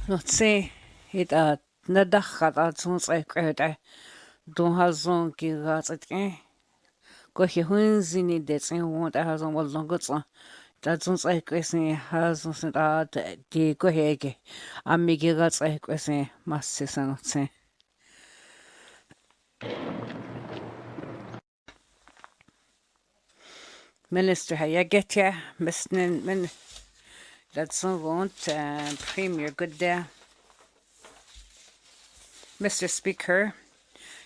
Let's see. It nadakhat at soons I create don't have zone gigas at go he hunzini debts and want has on what longer son. That soons I question has sent out the go hege. And me gigas I question masses and say. Minister, how you get ya? Missing that's so want Premier good there. Mr. Speaker.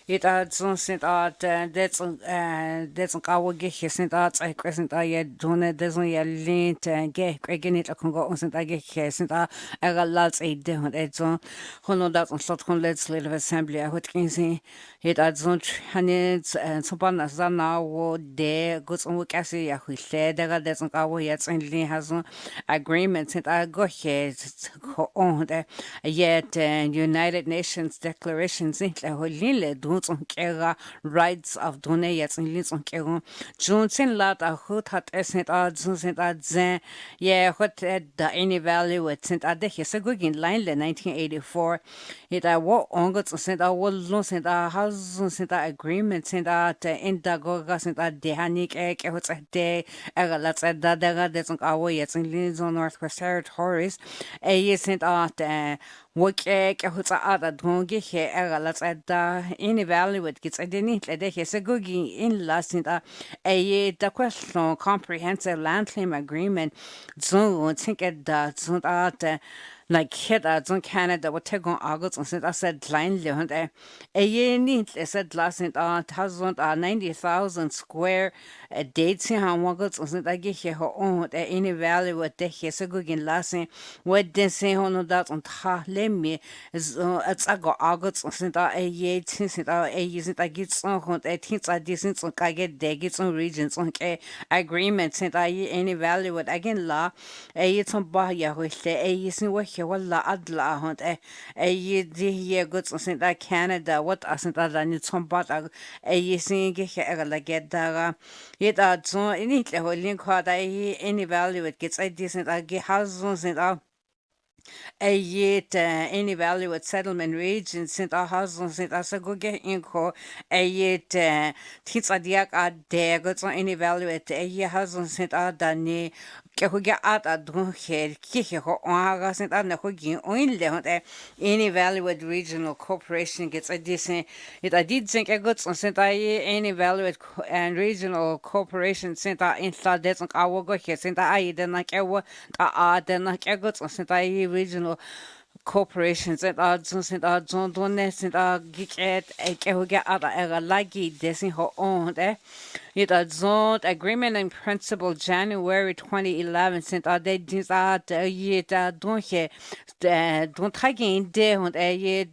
It adds sent out that's our get sent out I crescent I don't doesn't ya lint and get again it can go on sent I get sent out I got lots a different it's on who that on sort of legislative assembly I would say it adds on hands and so on as now what there goes on work as ya who said that doesn't our yet and has on agreements and I go here on the yet United Nations declarations in la rights of donors in Linson Johnson lot a hoot hat escent odds and odds yeah what the any value with sent at the Hisagugin line 1984 it I walk on got sent I will lose and a house sent agreement sent out in the gogas and at the Hanik egg what's a day let's add that that's our yet in Linson Northwest Territories a sent out Wake who's at dongi here let's add any value it gets identity the Hisagugin in last in the question comprehensive land claim agreement zone think at that zone at like hit zone Canada what take on August and said I said line learned a year need said last in 90,000 square dates in how August and said I get here her own any value what the Hisagugin last in what they say on that on ta me is it's a go August and said a year since it a year I get some on a things I didn't so I get they get some regions on agreement sent I any value what again law a year some bar ya which a year sin what here wala adla hunt a year the year goods sent I Canada what asn't that need some but a year sin get here like get that yet so any link what I any value it gets I decent I get houses and a yet any value at settlement region sent our houses sent us a go get inco a yet tits a diak at there goes on any value at a year houses sent out dani get out at don't head kick on August sent out the hooking only any value at regional corporation gets a decent it I did think a goods on sent I any value at and regional corporation sent out inside that's our go here sent I then like I then like a goods on sent I regional corporations and odds and odds on donors and geek at a get out a laggy dissing her own it adds agreement in principle January 2011 sent they did yet don't hear don't take in there and a year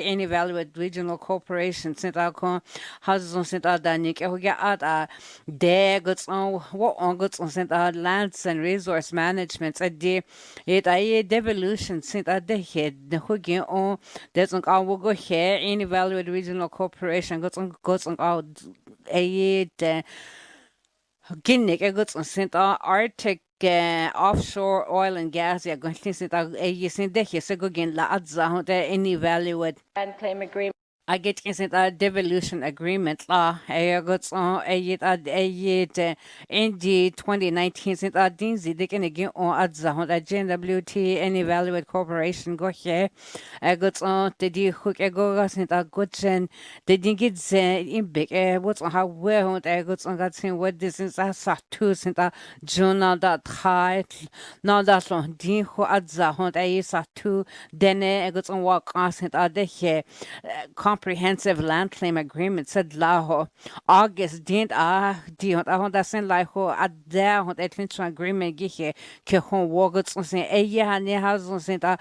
any value at regional corporations sent out houses on sent out Danik who get out there goods on what on goods on sent out lands and resource management at the it a devolution sent at the head the hooking on there's on our go here any value at regional corporation goes on out a Guinea goods on sent Arctic offshore oil and gas ya going to sent a yesin de here so go again la adza any value at and claim agreement. I get isn't a devolution agreement law. I got on a yet in the 2019 since I didn't see they can again on at the JWT and evaluate corporation go here. I got on the D hook a go sent a good gen. They didn't get in big what's on how well I got on that saying what this is a sat two sent a journal that high. Now that's on D who at the hunt I sat two then I got on walk on sent out the here. Comprehensive land claim agreement said laho August didn't dion I sent like ho at there on the agreement gihe ke hon wogots on say a ya ne has on sent a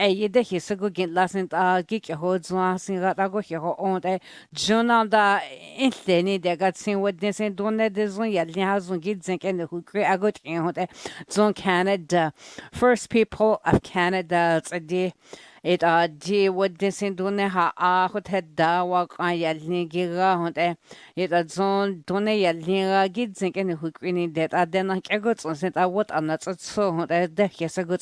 ye de he so go get last sent gik ho zwa sin ga go he ho on the journal da inteni de got sin what they sent don de zon ya ne has on git zen ken who cre agot in ho de zon Canada First People of Canada it's a it di would disindune ha hot head da walk on yalnigira hot it zone done yalnira gidzink in hukrini that then like egots on sent what I'm not so hot de yes a good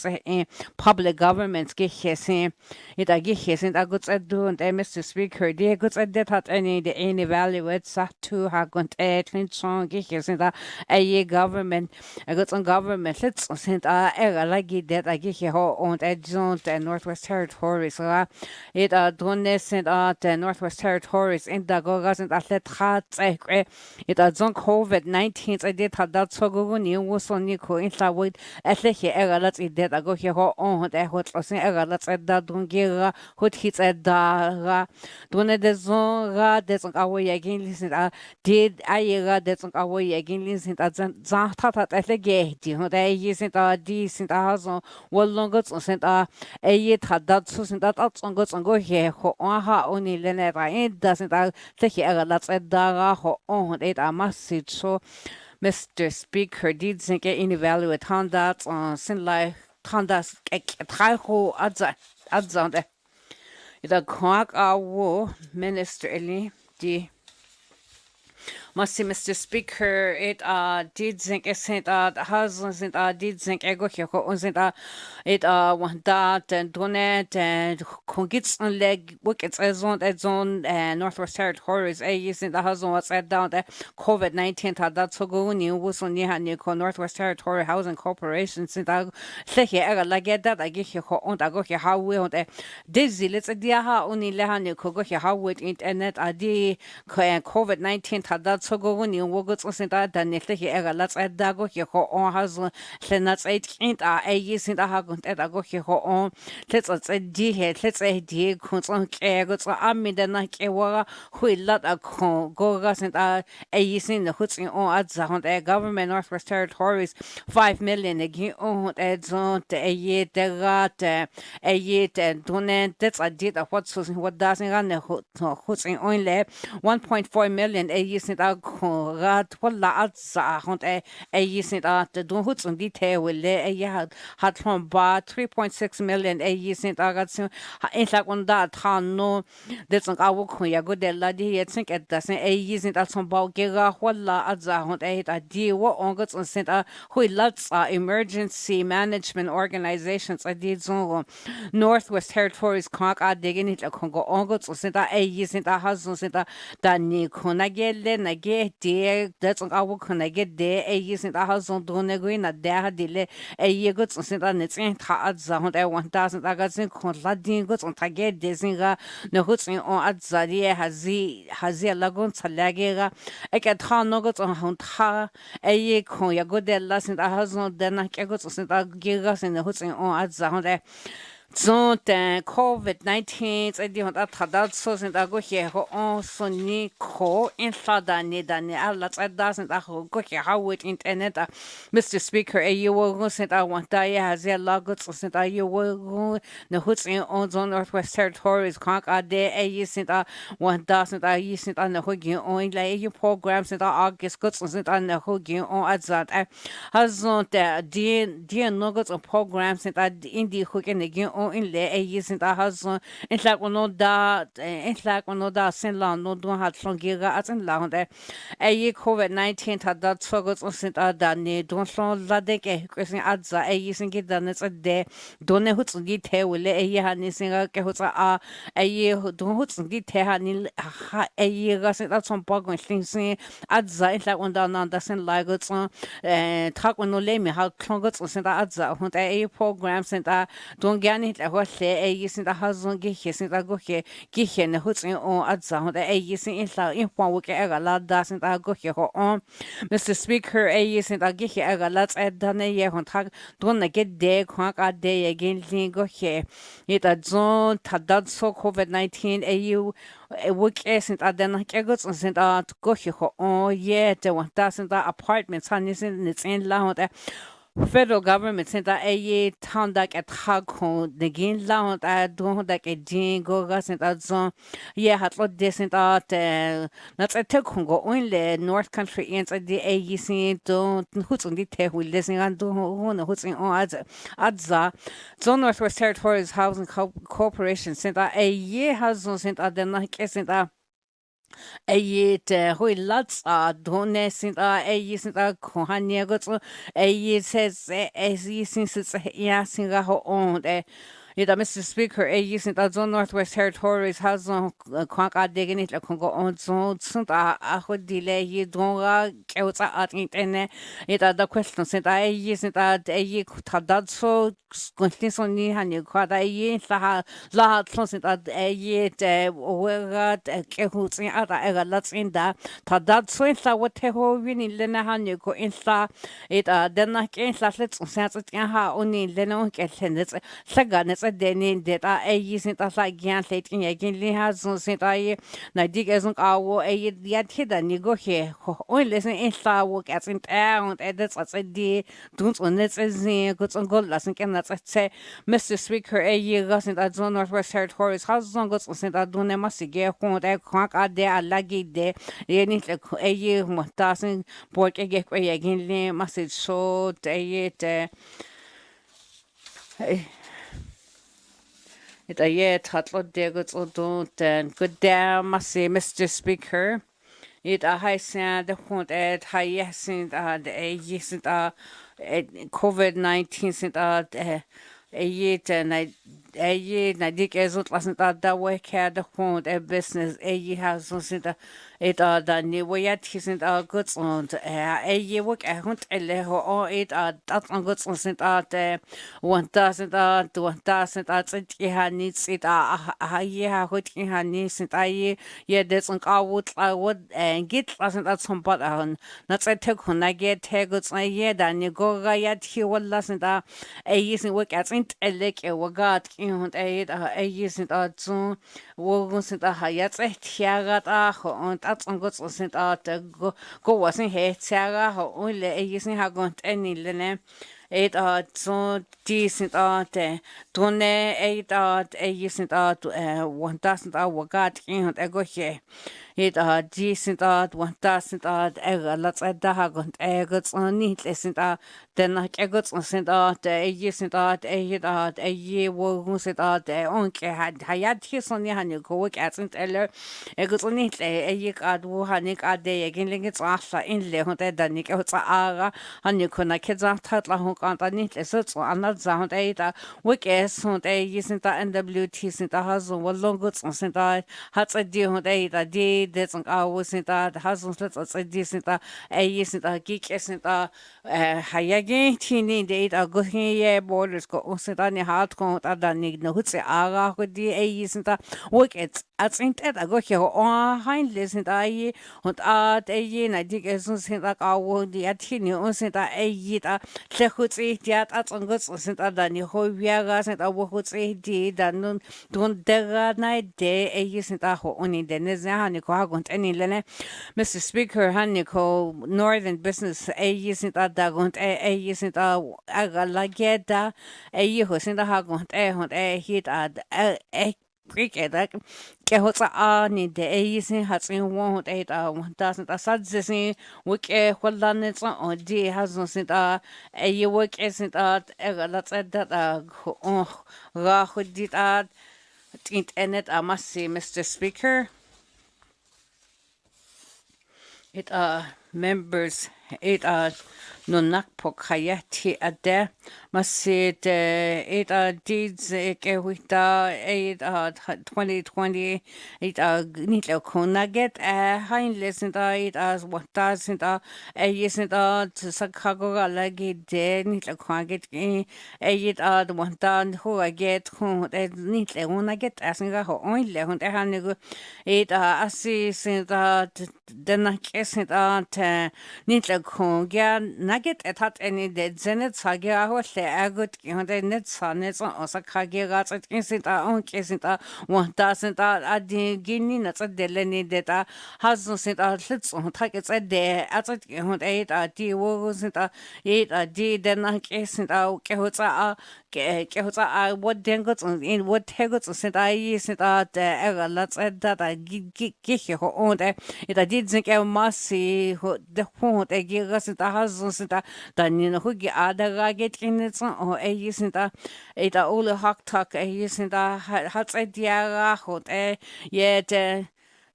public governments get hissing it I get hissing I got at do and Mr. Speaker the goods at that had any the any value it's that to ha got a clean song get hissing that a government I got on government let's send era like that I get here on zone the Northwest Territories so it don't send the Northwest Territories in the gogas and atlet hat it zone COVID-19 I did had that so go new was on Nico in the wood at the here era let's eat that I go here on the hot was in era let's at that don't get hot hits at the don't the zone that's on our again listen did I that's on our again listen at Zata at the gate you know they using decent house on what longer sent a yet had that so sent that out on goes on go here ha only lenera it doesn't take here let's at the on it a message so Mr. Speaker did think in evaluate hand that on sin like Tandas Tłı Yatıì it a quack our minister Eli di Must Mr. Speaker, it did think it sent husbands and did think ego here and it want that and donate and gets on leg wickets as on Northwest Territories a using the husband was at down the COVID-19 that so go new was on near Northwest Territory Housing Corporation since I say here like that I get here on I go here how we on dizzy let's idea how only lehan go here how with internet id COVID-19 that so go when you walk on that then if he ever let's add that go here on has let's eat a using the hagon at I go here on let's a d head let's a d constant eggs I mean the night a who lot a go gas and a using the hoots on at the government Northwest Territories 5 million again on adds on a year the rat a year and donate that's a did of what doesn't run the hoots in only 1.4 million a using that rat walla atsa hon a using that the don't hoots on detail will a had from bar 3.6 million a using that in like on that no that's on our kuya good lady yet think it doesn't a using that some balgera walla atsa hon a deal what on goes on center who lots emergency management organizations I did so Northwest Territories conk digging it go on goes on center a using that has on center that ni kona gelle na get there that's on our kona get there a using that has on don't agree na there dile a year goes on center it's in atsa hon 1000 agazin kon ladin goes on target desinga no hoots in on atsa die hazi lagon salagera e ke no goes on hon ta a year kon ya go there last in has on then ke goes on center gigas in the hoots in on atsa hon so the COVID-19 I did that so since I go here on so ni ko in sada ni dani alla doesn't go here how with internet Mr. Speaker you will send I want that has a lot so since you will the hoots in on Northwest Territories conk there a sent 1000 I sent on the hooking on like you programs in August goods sent on the hooking on at that has on the dear nuggets of programs in the hooking again in le a using the has in like no that in like no that sin la no don't have long giga at in la a COVID-19 had that so goes on sent that ne don't so la de ke question at za a using it then it's a day don't hoots detail will a ya ni singa ke hoots a don't hoots detail ni a year sent that some bug on things at za in like on that doesn't like it's talk when no let me how long goes on sent at za a program sent don't get it what a using the husband get his in the go here get here the hoots in on at za a using in la in one week a lot doesn't go here on Mr. Speaker a using the get here a lot at done a year on tag don't get there quack a day again go here it a zone that so COVID-19 a you a week isn't at then like goes on sent out go here on yeah the 1000 apartments and it's in la federal government sent a ye town that at Hagho, the gain lound at don't that a jing go sent out zone. Yeah, had lot decent out, not a tekungo only North Country ends at the AEC don't who's on the te will listen and do who's in on adza. Zone Northwest Territories Housing Corporation sent a year has sent out the night sent out. Ayit hui lots done sint ayi sint kohania gots ayi says as since ya singa ho on Mr. Speaker, using the Zone Northwest Territories has on Quanka digging it like Congo on zone, Sunta, I would delay you don't get at it it the question sent I using that a ye could so continuously and you quite a ye la closing at a ye where kehuts in other lots in that Tadat so in what teho winning Lena Han you go in it then I can't let's sense it only Leno get it Sagan deni deta using that like yan late in again has no sent I dig as our yet hidden you go here only listen in work as in town and that's what I did don't on it as good on gold lesson can that's say Mr. Speaker a year goes in that Zone Northwest Territories has on goes on that don't must get home that quack out there laggy there any a year what doesn't work again message so it it a year tatlo degots or don't and good damn must say Mr. Speaker. It a high sound the point at high yes and the yes and COVID-19 sent a year and a year and I dig as it wasn't that way care the point a business a year has sent it the new way at his and goods on a year work a hunt a leho or it that's on goods on sent out 1,000 to 1,000 at it needs it a year what he needs it a year that's on I would and get wasn't at some but on not I took when I get goods a year then you go yet he will listen a using work at it a lake a wagat in a using that soon was it a hayat a tiagat on that's on goods sent out go wasn't here tiaga only a using how gone any lene it so decent don't eight a using 1,000 wagat in a go here it decent 1,000 let's add the hagon eggs on neat listen then like eggs on sent out a using a year was it onke had hayat his on the go work at St. Eller eggs on neat a year at Wuhanik a day again it's after in Lehon that Nick out ara and you couldn't kids on tatla hook on the neat lessons on that sound eight work as on a using the NWT sent a husband was long goods on sent had a deal on a day that's on our sent husbands let's say decent a using the geek isn't hayagin teeny date a good here borders go on sent on the hard count at the need no hoots ara with the a using work it's at St. I go here on hind listen I und a year I dig as soon sent like our the atini on sent a year the hoots at on goods on sent the new whole viaga sent our hoots did and don't der night day a using that only the Nezahanico any lene. Mr. Speaker, Haniko, Northern Business, a using that dagunt, a using the agalageda, a yus in the hagunt, a hit at a cricket that Kehota ani de a using has in 1,000 asadzing, which a wholanets on D has no sent a work isn't at let's add that Rahud did add. It I must say, Mr. Speaker. It members it no Tłı Yatıì must say it deeds with it 2020 it nitlo konaget hein listen it as 1,000 isn't to Sakago lagi de nitlo konaget it 1,000 who I get who nitlo when I get asking ho only when they it assist that then I guess it nitlo nitla kongia nugget etat any de zenet sagia holle agut honde net sanet osa kagia gat kinsinta on kinsinta 1000 adi gini nat deleni deta hasun sinta hlits on takets de at hond 8 di wo sinta 8 di den kinsinta kehotsa kehotsa what dengots in what hegots sinta sinta de lats data giche on it did think massi de hond gigas sinta hasun sinta dan hugi ada get in it on sinta it all hak tak sinta hat diara hot yet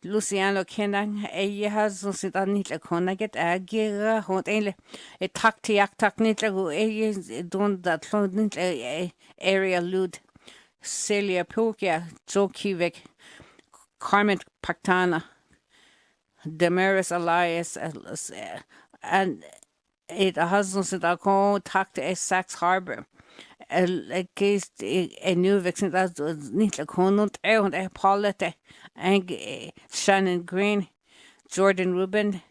Luciano Kenan has sinta nitla kona get agira hot it tak tiak tak nitla don that area lud Celia Pulkia Jokivik Carmen Pactana Damaris Elias and it has sinta kon tak to Sax Harbor Geest en nu vixen dat niet konund und Paulette and Shannon Green, Jordan Rubin,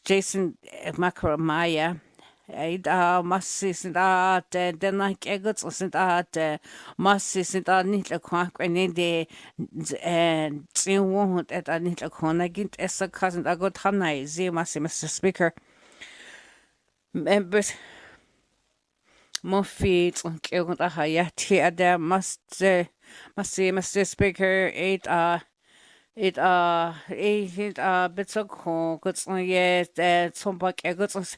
Jason Macramaya. Massi sind da den like egots sind da massi sind da nicht kwank wenn de zin won't et nicht kona gint es cousin da got hanai ze massi Mr. Speaker members Muffit und Yatıì der must see Mr. Speaker it bit so good on yes some back egots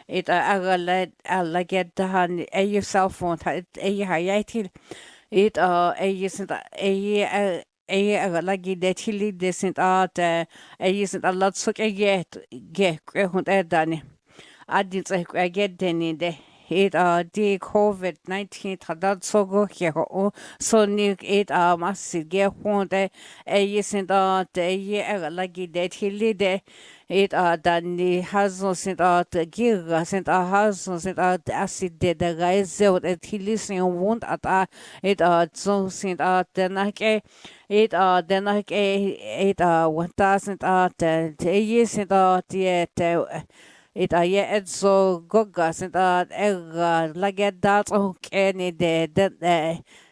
it like get the your cell phone Yatıì it isn't like det till det sind isn't a lot so get hund dani adins get den det it the COVID-19 tadat so go here so new it massive get hund isn't like det till det it dann has sind giga sind has sind acid the guys so that he listen won't at it so sind then it then like it 1000 sind it it's so good sind like that okay the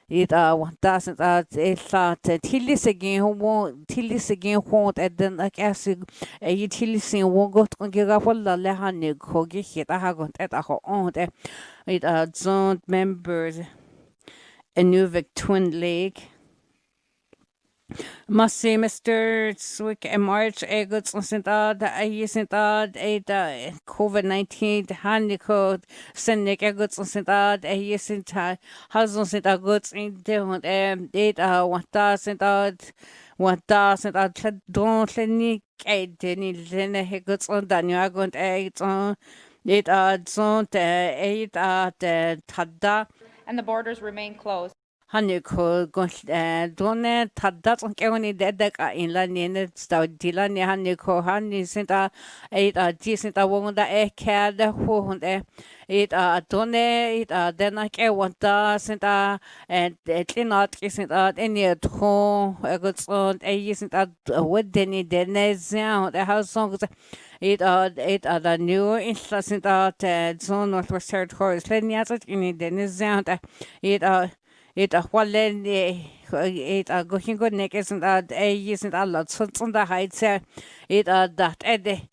it 1000 tillisegin hon at den acid tillisin won got on giga folla le hanig hogi hit a hagot at a on it zone members a new twin lake must see Mr. Swick and March egots sent out COVID-19 handicode sending egots sent out a sent husband sent out goods in different 1000 don't let any lene egots on Daniel got eggs on it zone 8 tada and the borders remain closed. Haniko done tadat on kewani dedek in la nene sta dilani haniko hani senta 8 senta wonda kada ho it done it then I wanta senta and clinot senta any to egots on senta wedeni denezia the house songs it the new instant zone northwest territories lenias in denezia it wallen it going good neck isn't isn't a lot so on the heights it that it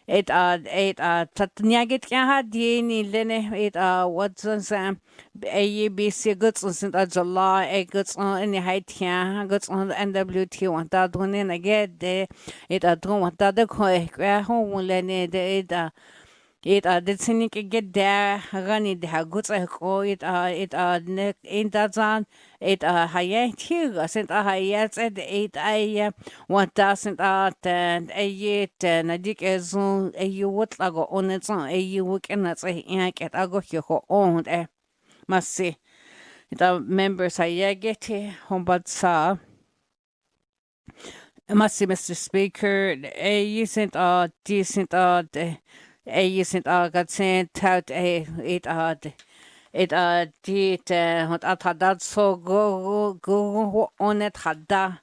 tatniaget ha dini lene it what's on ABC goods on July goods on any height here goods on NWT want that one in I get it don't want that the home lene it did sinic get there runny the goods it neck in that zone it high here sent a high at 8 1000 and a yet and a dick as a you would go on its own a you work and that's a yank at I go here own must see the members I get home but saw must see Mr. Speaker a isn't decent isn't got sent out it did that so go on it had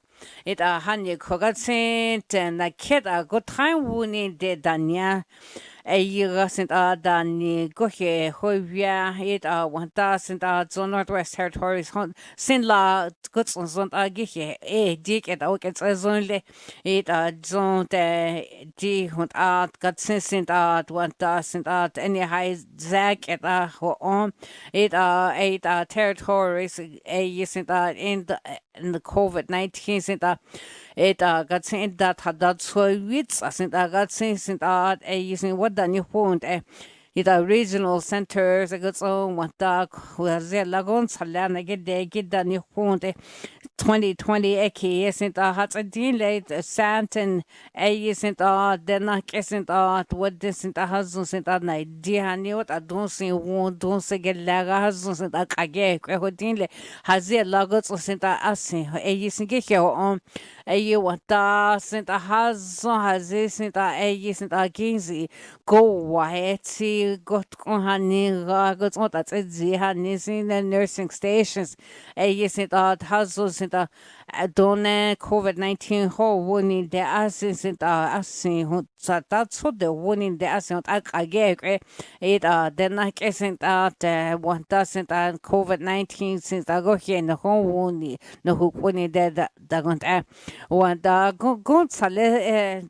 it honey got sent and the kid a good time winning de dania Ayira sent Dani Gohe Hovia it Wanta sent Northwest Territories Sin La Gutson Zont Agihe Dick at Okets Azonle it Zon Di Hunt Art got sent Wanta sent any high Zach at on it eight territories sent in the COVID-19 sent it got sent that had that so wits sent got sent using what the new point it regional centers a good so what the was there lagon salana get the new point 2020 eki sent hat a dean late santen sent then sent what this sent has sent na idea ni what I don't see one don't say get laga has sent kage ko din le has there lagot sent asin sent get on you what sent has sent sent 15 go waheti got hani got on that hani sin the nursing stations sent has sent don't COVID-19 ho winning the asin sent asin that's what the winning the asin kage it then I sent one doesn't COVID-19 since I go here in the home winning no who winning that going one go sale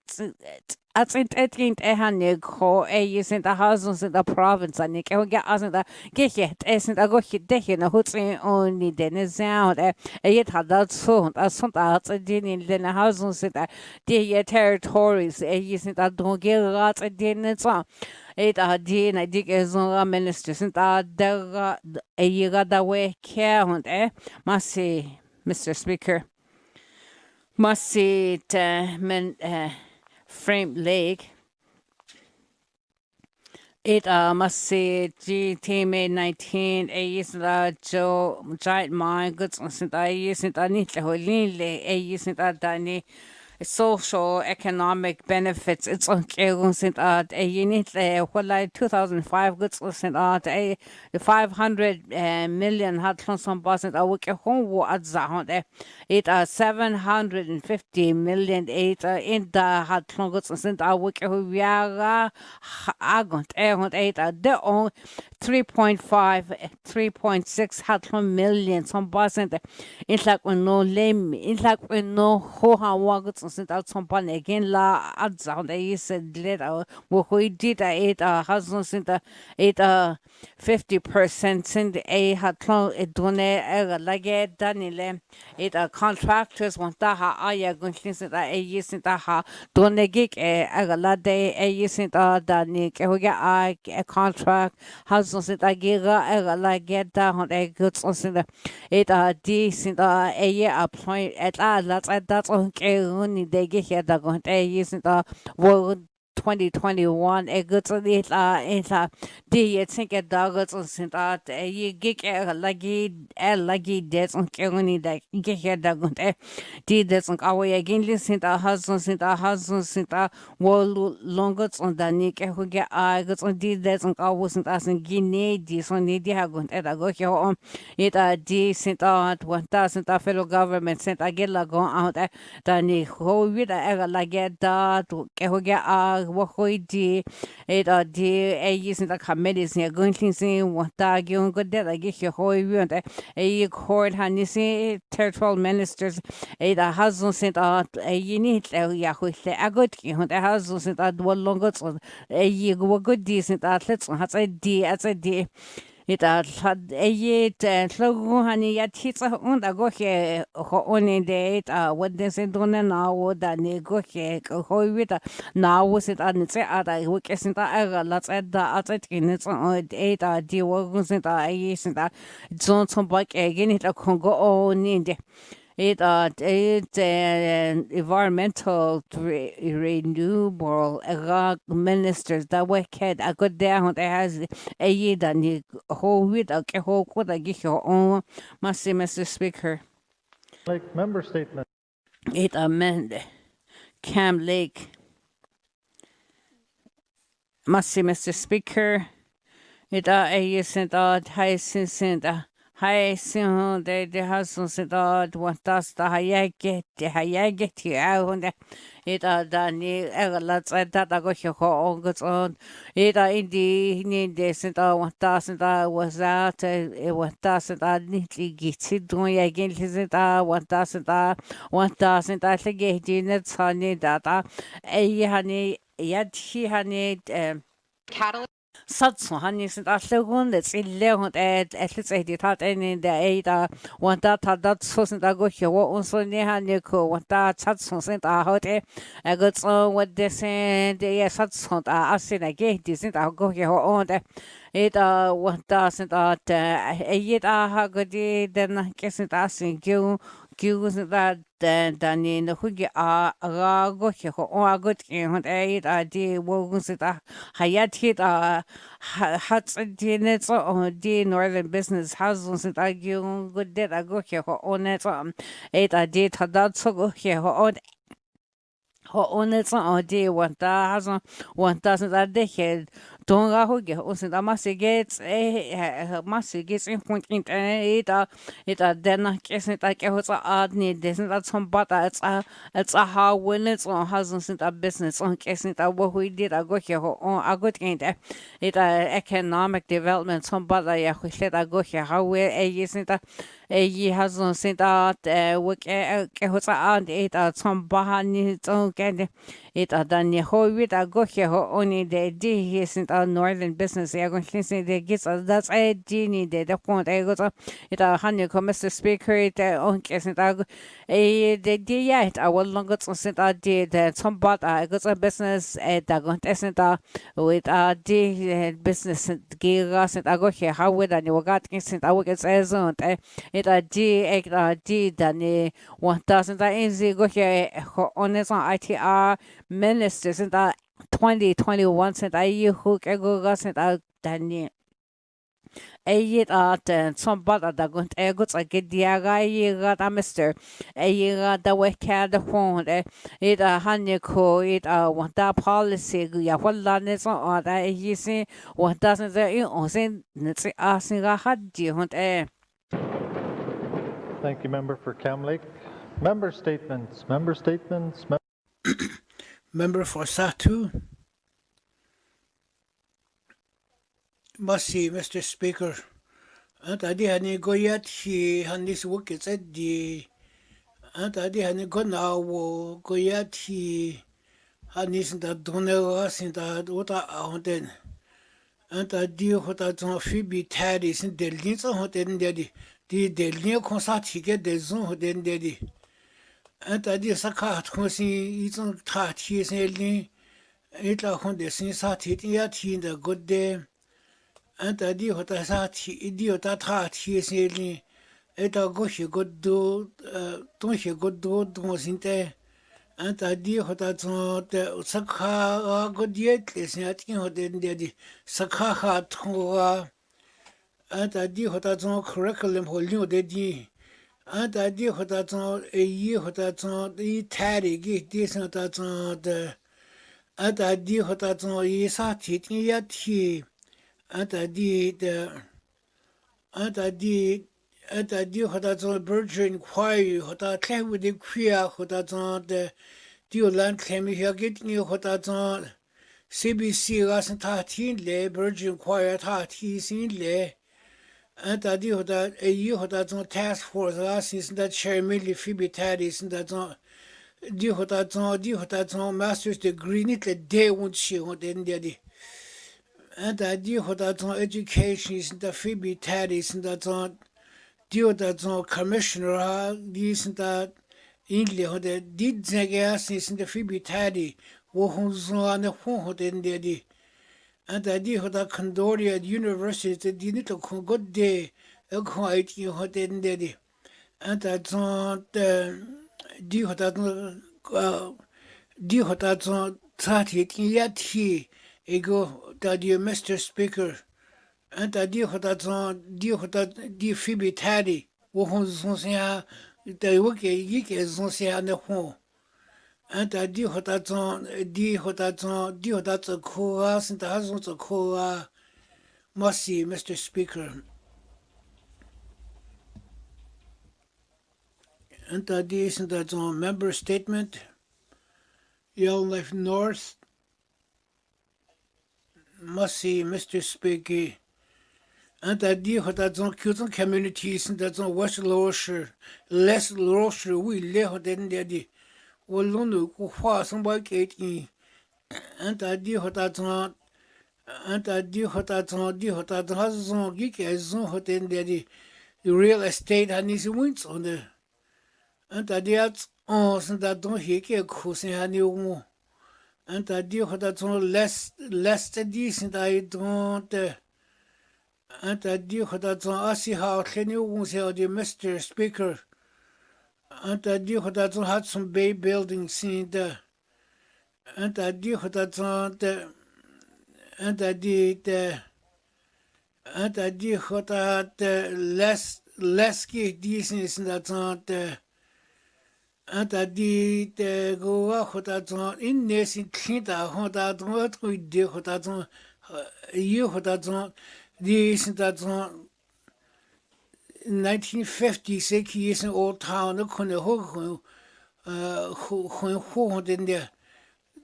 at it hanig ho sent a house in the province and you get us in the get it isn't a go hit dehin a hoots only then is out yet had that soon as some out a din in the house in the territories isn't a don't get lots a din it's on it din I dig as on ministers and there a year that way care on must see Mr. Speaker must see it frame leg. It must say GTM 19 a is la Joe giant mind goods on St. I isn't a neat holin a isn't a dani social economic benefits it's on sent out a unit what like 2005 goods sent out a 500 million had some bosses a week home at the it 750 million eight in the had goods sent out week we are agont eight their own 3.6 had million some bosses it's like when no lame it's like when no ho sent out some pan again la ads on the said later we did it husband sent it 50% sent a had clone it done like it danile it contractors want that aya going sent a sent ha done gig a la day a sent dani we get a contract husband sent a giga like get down a good sent it decent a year appoint at that's on they get here that going to use the world 2021 a good it the think a doggers on sent out a you get a laggy deaths on Kelly that get here that going to did that's on our again listen to husbands sent out world longer on the nick who get I got on did that's on our wasn't asking Guinea this on the dia going to go here on it sent out 1,000 fellow government sent I get like go out the nick who with a like get that who get what di it di a using the committees near going to see what the young good that I get your whole view and a court hanisi territorial ministers it husband sent out a unit who say a good the husband sent out one longer a you good decent athletes has a d as a d it had a yet slow honey yet hits on the go here only date what they said on now that they go here go with now was it and say I work isn't that let's add that at in it's on 8 the workers that I isn't that Johnson bike again it can go on in the it environmental renewable ministers that work had a good down there has a year that you whole with a whole quarter get your own Mr. Speaker. Like member statement. It amend Cam Lake. Mr. Speaker. It a sent high sent Hej, sim, det har sådan set da har jeg get her, hun der, da ni la da go he ho on go on, indi ni de sind was that, ni ligit, don jeg gen sind lige de net sådan hani, hani, Catalyst. Satsun hani sind allugun det ille und etlis edit hat in der Ada und da hat so sind da go hier und so ne hani ko und da satsun sind da heute gut so what this and ja satsun da asina ge die sind da go hier und und da sind da jeder hat die den kesin da sind Gw sind da ni no hugi a go hier und gut und die wogen sind da hayat hit hat die net so die northern business houses sind agiun good det ago hier und net so die hat so go hier und und so die want da hasen want das da de don ga hoge und sind amasse gets masse gets in point in den kesen da ke hoza adni desen da zum bata als a ha when it's on hasen sind a business on kesen da wo hu dit ago hier on agot kind economic development zum bata ja khlet ago hier ha we sind da ye hasen sind da wo ke hoza and zum bahani zum kende dann je hovid ago hier oni de die sind northern business jag går inte det gets that's a genie det point jag går han ju kommer Mr. Speaker det och är inte det ja I will long got så det som bot I got a business det går inte inte with the business gira så jag går här how with and you got inte jag går så sånt det den 1000 easy går här on is on ITR ministers and 2021 sent I hook ego sent out Dani. Ayit at some bot da gunt egots a gediaga got a mister. Got the weka the phone it a hanyako it want that policy ya wala nits on that you see what doesn't there you on sin nits asking a hadji hunt Thank you, Member for Cam Lake. Member statements. Member for Satu. Masi, Mr. Speaker. Adi hani goyat hi hanis wukits edi. Adi hani gonawo goyat hi hanis da donewa sin da uta ahonden. Adi hota zon fibi tari sin delgin so hoten dedi. Di delgin konsati ke dezon hoten dedi. Adi sakat konsi izon tati selni. Itla honde sin sati ya ti da godde. Adi hota sati idi hota tati selni. Eta goshi goddo tonshi goddo donsinte. Adi hota zon sakha godiet lesin ati hoten dedi. Sakha hat hoa. Adi hota zon curriculum holni dedi. Adi hota zon hota zon tari gi disin hota zon adi hota zon sati ya ti. Adi hota zon virgin choir hota claim with the queer hota zon land claim here getting hota zon CBC rasen tatin le virgin choir tati sin le. Adi hota zon task force rasen that chairman li fibi tari sin that zon di hota zon master's degree nit le day won't she on den dedi. Adi hota zon education sin that fibi tari sin that zon di hota zon commissioner ha di sin that ingle hota did zega sin that fibi tari wo hon zon ne hon den dedi. Adi hota Condoria University di nit ko god day ko it hoten dedi. Zon di hota zon tati ya ti ego da di Mr. Speaker. Di hota zon di fibi tari wo hon zon sia da woke yike zon sia ne hon. Di hota zon koa sin da hazon koa masi Mr. Speaker. Anta di isn't that on member statement. Yellowknife North. Masi Mr. Speaker. Anta di that on Cutan communities and that's on West Lower, less Lower, we left than daddy. Well, no, who somebody get in. Anta di that on. Anta di that has on geek as on then daddy. Real estate and his wins on the. Anta di at on that don't hear cruising and you. Anta di that on less decent I don't. Anta di that on asi how can you won't say the Mr. Speaker. Anta di that on had some bay buildings in the. Anta di that on the. Anta di the. Anta di that less get decent that on the. Anta di the go out that on in this in Kinta, that what we do that on you that on this that on 1956 years in Old Town, the corner who in there.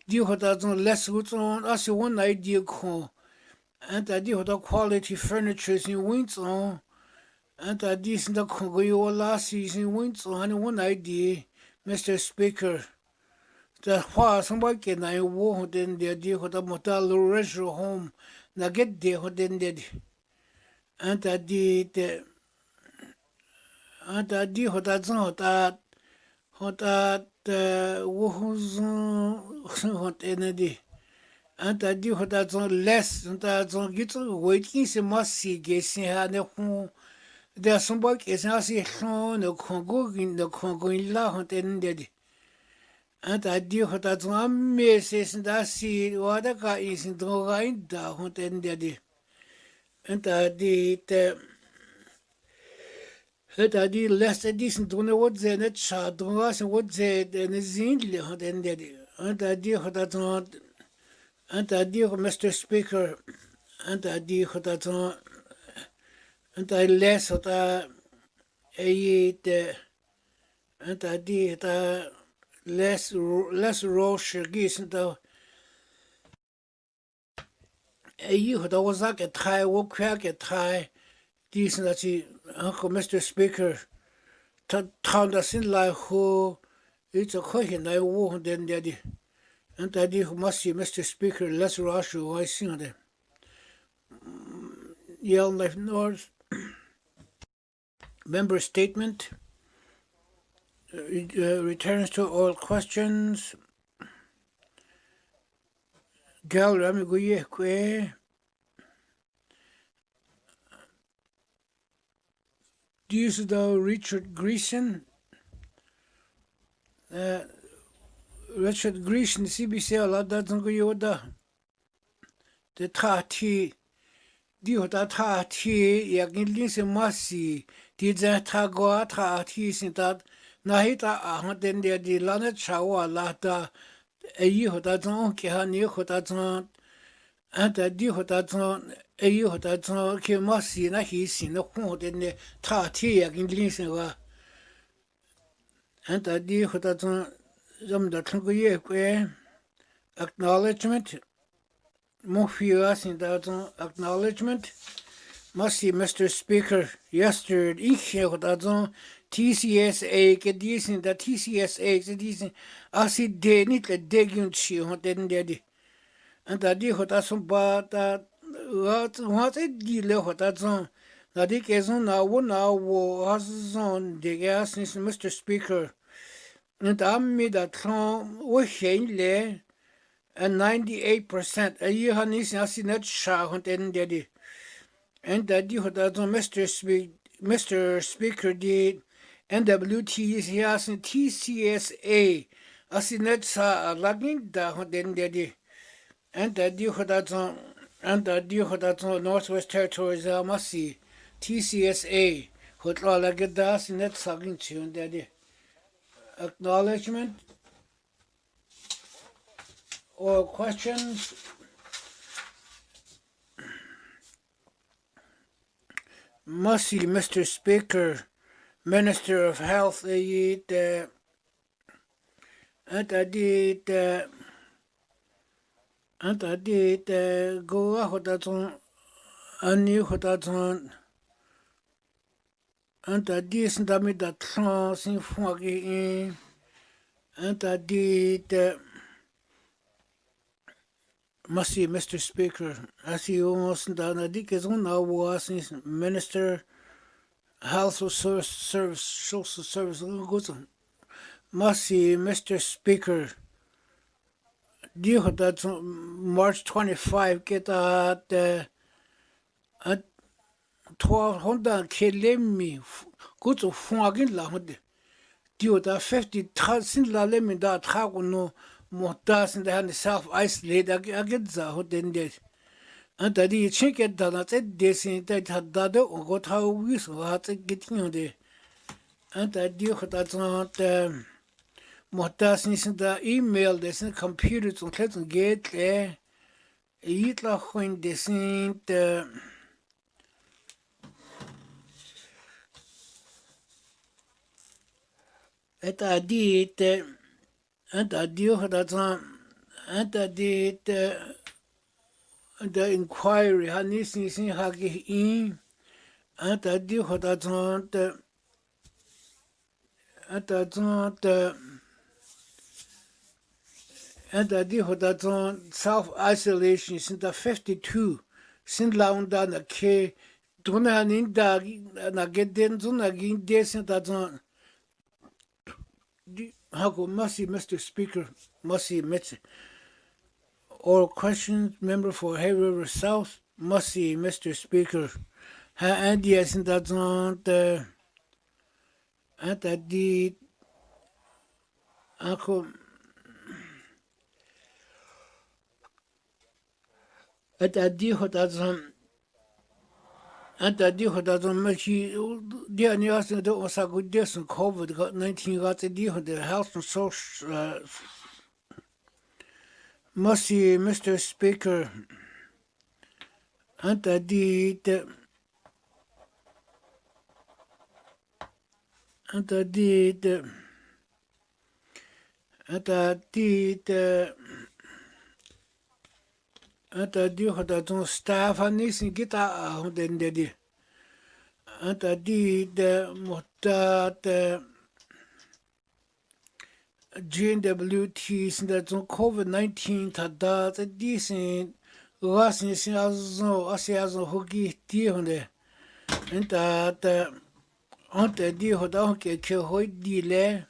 Do that on less good on us one idea call. And I do the quality furniture in winds on. And I decent the Congo last season winds on one idea. Mr. Speaker, the why somebody can I walk in there, dear, what a motel restaurant home, now get there, what then did. And I did, what that's not that, what that, was what energy. And I do what that's on less, and that's on get waiting, so must see, guessing how the home. There's somebody is not see the Congo in the Congo in La Honte. And I do what that's one misses and I see what I got is in the line down and daddy. And I did less than decent to know what they net shot to us and what they and is in the and daddy. And I do what that's not. And I do Mr. Speaker. And I do what that's not. And I less what I ate, and I did less roast geese and you had always like a tie, walk crack a tie, decent that he, Uncle Mr. Speaker, town us in like who it's a question I won't then daddy. And I did must see Mr. Speaker, less rush, I sing them. Yellowknife North. Member statement returns to all questions. Gal Ramiguye Kwe. This is the Richard Greason. Richard Greason, CBC, a lot doesn't go yoda. The Tati. Dio da Tati, Yagillis and Massi. Did that Tagoa Tati in that Nahita Ahden de Lanet Shawa Lata, a year that's on Kihani, that's not, and a deal that's on a year that's on Kimasi, Nahis in the Hot in the Tati, Yagillis and a deal that's on some that Tunguye acknowledgement. Mofias in that acknowledgement. Must see Mr. Speaker yesterday that's on TCSA get decent that TCSA get decent as it did not a digging she didn't daddy. And I did what that's on but that what it deal what that's on. That it is on now 1 hour has on the gas Mr. Speaker. And I made that song was there. And 98% a year Hanis Nasinet Shah and daddy. And that you had Mr. Speaker did NWTCS and TCSA Asinet Sa lagging down then daddy. And that you had Northwest Territories Masi TCSA Hotla Lagadas in that sagging tune daddy. Acknowledgement or questions? Must see Mr. Speaker, Minister of Health yit antadit go hotaton ani hotaton antadit sindami da tlan sin fuagi antadit Mercy, Mr. Speaker, as you almost done, I think it's one hour Minister Health Service, Social Service, Mercy, Mr. Speaker, dear that March 25 get at 1200 kilemi, good to Fungin La Hood. Dear that 50,000 la lemon that how no. Mohtas in the hand self isolate against the hood in this. And that the chicken done at this in that had done or got how we so had to get you there. And that you had not Mohtas in the email, there's a computer to let them get there. Eat like when they sing the at I did. And I deal with that and I did the inquiry, Hanis in Hagi in, and I deal with that and I deal with that self isolation since the 52, since down the K, Dunan in the Nagaden Zunagin, this and that. How go mercy, Mr. Speaker, mercy, Mitch. All questions, member for Hay River South, mercy, Mr. Speaker. Ha Andy as in that on the at the uncle at the deal that and I do that on much dear news that was a good death and COVID got 19 got the deal with the health and social mercy, Mr. Speaker. And I did and I did and I did and I do that on staff and this and get out then daddy. And I did that GNWT that on COVID-19 that a decent was in as a hooky dear on there. And that on the deal who don't get killed delay.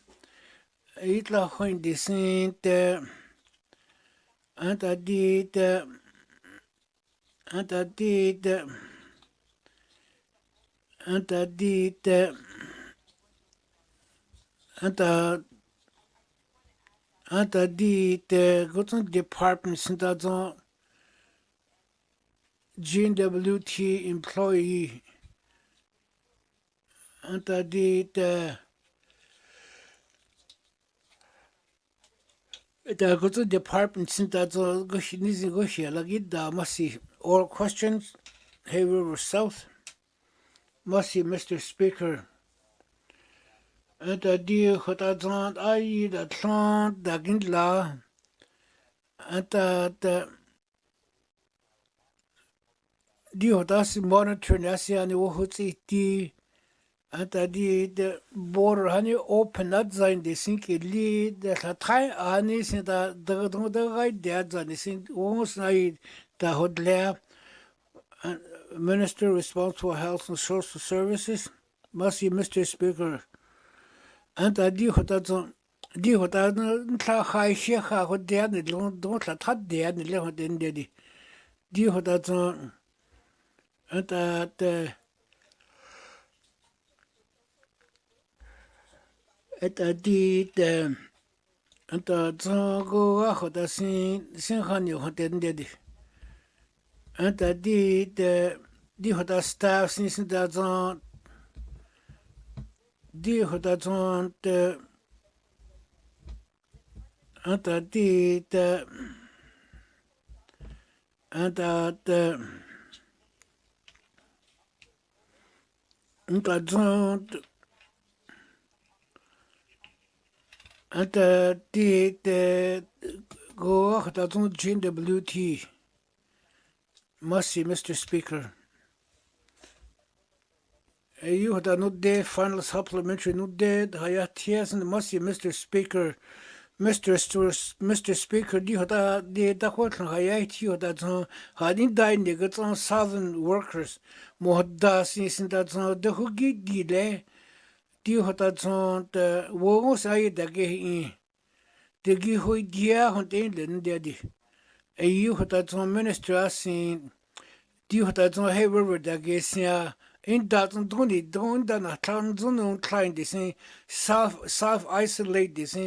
It like when the saint and I did and I did and I did and I did go to departments and that's on GNWT employee and I did the go to departments and that's all go here like it must see all questions Hay River South. Mercy, Mr. Speaker. And I deal with that I eat a plant, the gindla, and that deal with us monitoring Asia and Wohuti, and I did the border honey open that sign, they think it lead, there's a time, and it's in the right there, and they think almost night the hoodler. Minister responsible for health and social services, mercy, Mr. Speaker. And I deal with that high shaka, what they don't let hot there and live with in daddy. Deal with that and that at I did and that go out the sing honey, what in daddy. And I did deal with that staff since that's on deal with that on the and I did and that and I don't and the go that don't GWT. Mercy, Mr. Speaker. You had not there final supplementary not there. Hayatias and mercy, Mr. Speaker. Mr. Speaker, you had the Dakota Hayati, you had in dying the on southern workers. Mohdas is in that the Hugi delay. You had that on the Wos I the gay. The Gihui Dia on England, daddy. You had that on minister asking. Die hat also hey river da geht's ja in da und don't da nach klein so ein klein das self isolate das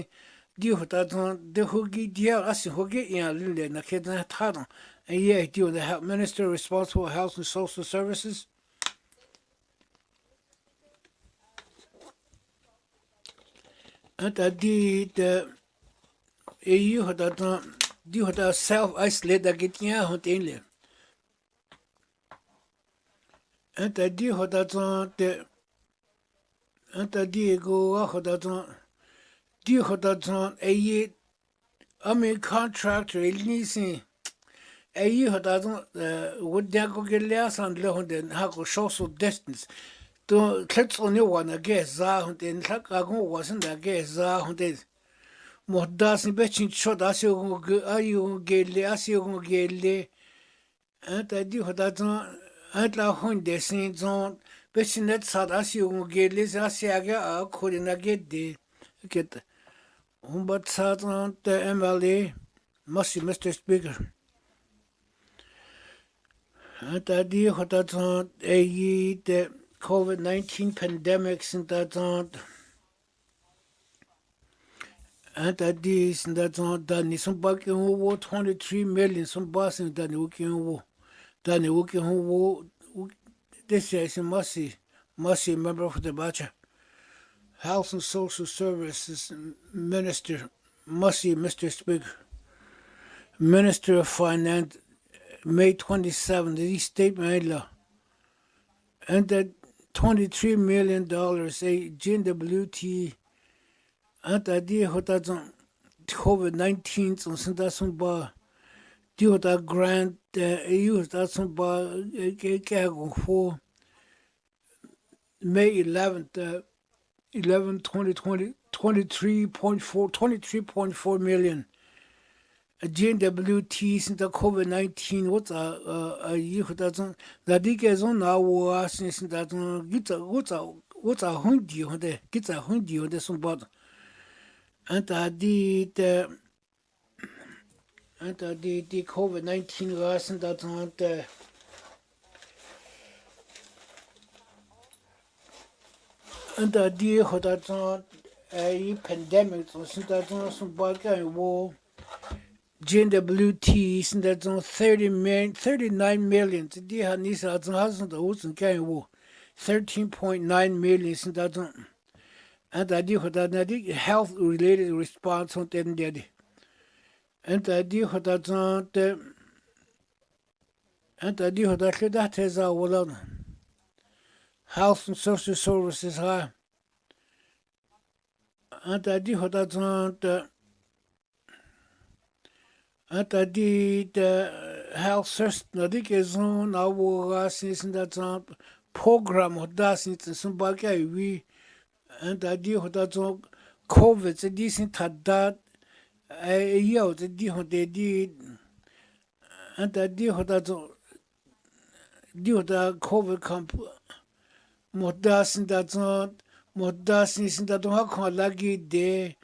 die hat also der hogi dia as hogi ja lille na kedna tada and yeah die the health minister responsible for health and social services and the EU hat also die hat self isolate da geht ja und ähnlich. And I did what that's on the and I did go off that's on do what that's on a year. I mean, contractor, leasing a year that's on would there go get less and London, how go social distance. Don't click on your one, I guess, and then Hakago wasn't, I guess, on this. More doesn't bet you shot as you go, are you gaily, as you go gaily. And I did what that's on. La hunde sin zon besinet sad asyu gelis asyaga a kolina geddi get but sad on the MLA mercy Mr. Speaker and I did what that's on the COVID-19 pandemic sin that on and I did sin that on done some back in over 23 million some boss in the working over. Danny Wookie who this is Mercy member for the Bacha Health and Social Services Minister Mercy Mr. Speaker Minister of Finance May 27 the statement law and that $23 million a GWT and the idea what that's on COVID-19 on Sandasun Bar. Due to grant used that some for May 11th, 2020, 23.4 million. A GWT since the COVID-19, what's a year that's on the decades on now was since that what's a hundi on the gets a hundi on the some bot. And I did. And the COVID-19 lesson that's on the and the deal that's on a pandemic so that's on some bug war GWT is that's on 39 million the deal needs that's on the woods and can war 13.9 million is that's on and the deal that health related response on the and I do what that's on the and I do that is our well health and social services high and I do what that's on the and I did health system I think is on our season that's on program or does it somebody we and I do what that's on COVID it's a decent that yeah, the deal they did, and the deal that COVID camp, Modas that's not Modas is that don't have lucky day,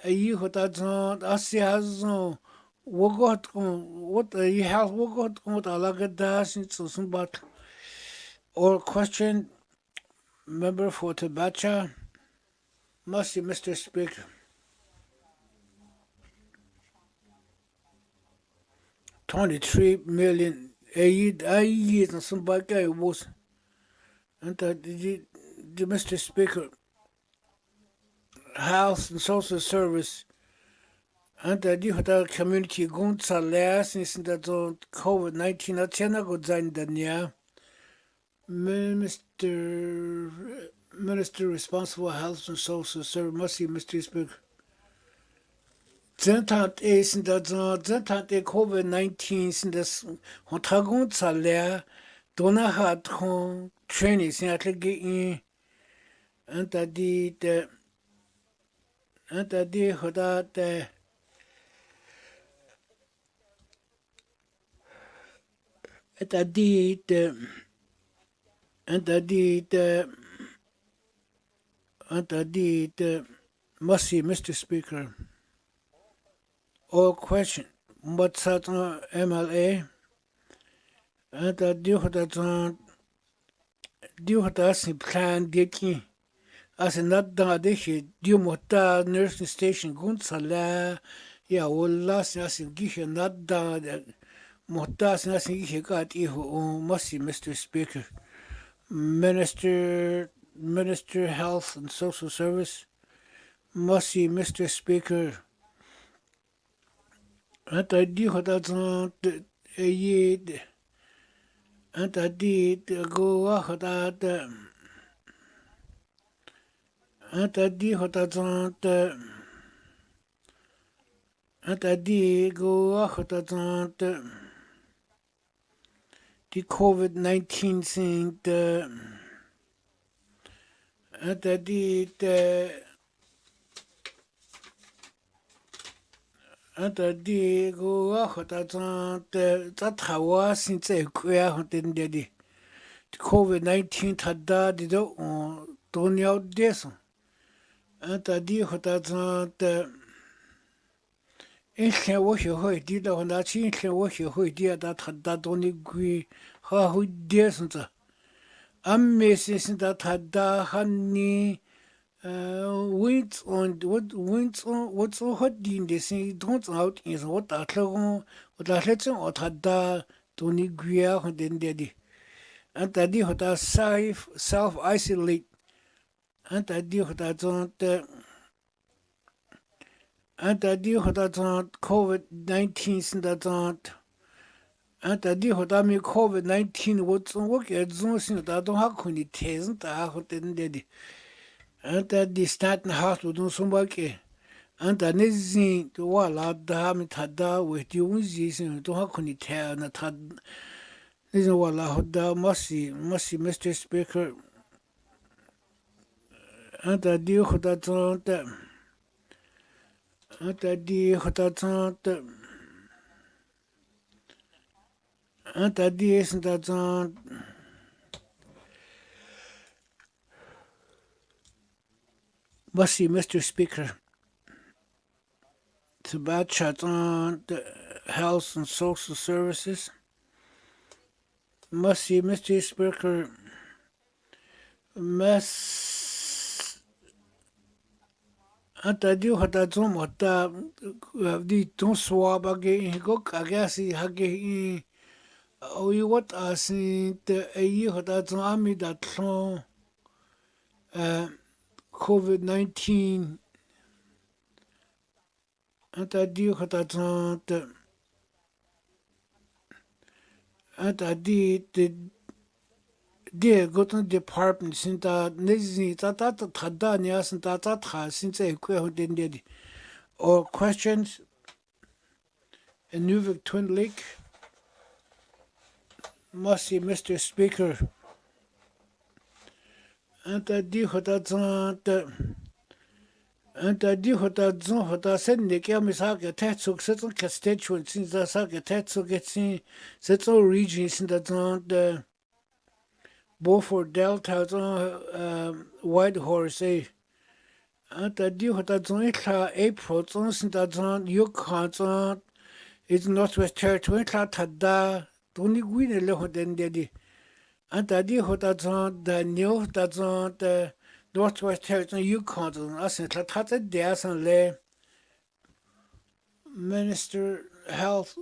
a year that's not as he has no what you have what a lucky dash into some but or question member for Tabacha, mercy, Mr. Speaker. $23 million a year and somebody was and the Mr. Speaker Health and Social Service and the community gunza last is that COVID-19 at Chinago sein dann ja Minister responsible for health and social service mercy Mr. Speaker Zentat is in the Zentat COVID-19 in the Hontagon Salea, Dona had home training in Atlegi and the Hoda the Mercy, Mr. Speaker. Or question, what's that MLA? And do that plan diki as in that dish, do mota nursing station gunsala, ya will last as in gish and not da motas nothing he got ihu mercy, Mr. Speaker. Minister Health and Social Service, mercy, Mr. Speaker. And I do what that's not a year. And I did go out that. And I did what that's not. And I did go out that not. The COVID-19 thing. And I did. And I did go out that how since I queer didn't daddy. The COVID-19 had died on Tony out this. And I did what that in can wash your hoy did on that she can wash your hoy dear that had that only agree how who daresn't. I'm missing that had da honey. Winds on what's so hot in the sea don't out is what that long what that let's or tada Tony Guia on the daddy. And I did what I self isolate. And I did what I don't and I did what I don't COVID-19 in that don't. And I did what I mean COVID-19 what's on work at Zoom that I don't have any taste and I have daddy. And that the starting house would do some work. And I need to wall out the hamit had da with you using to have any tell and had this is what I had da mercy, Mr. Speaker. And I do what I don't. And I do what I don't. And I do isn't that don't. Mercy, Mr. Speaker. It's about chat on the Health and Social Services. Mercy, Mr. Speaker. Mess. And I do what I don't want the don't swab again. Go, I guess he had oh, what I see the year what I don't me that song. COVID-19 and I do what I don't and I did go to the department since that Nizi that Tadania since that since I did or questions in Nuvik Twin Lake. Mercy, Mr. Speaker. And I do what I don't. And I do what I don't. What I said, Nick, I'm a Tatsu, certain constituents in the Saka Tatsu gets in certain regions in the Beaufort Delta, White Horse, and I do what I don't. April, in the Yukon, it's Northwest Territory, Tada, only win a little than daddy. And I did what I don't, the new that the Northwest Territory, Yukon, I said, Tata Dias and Lay Minister Health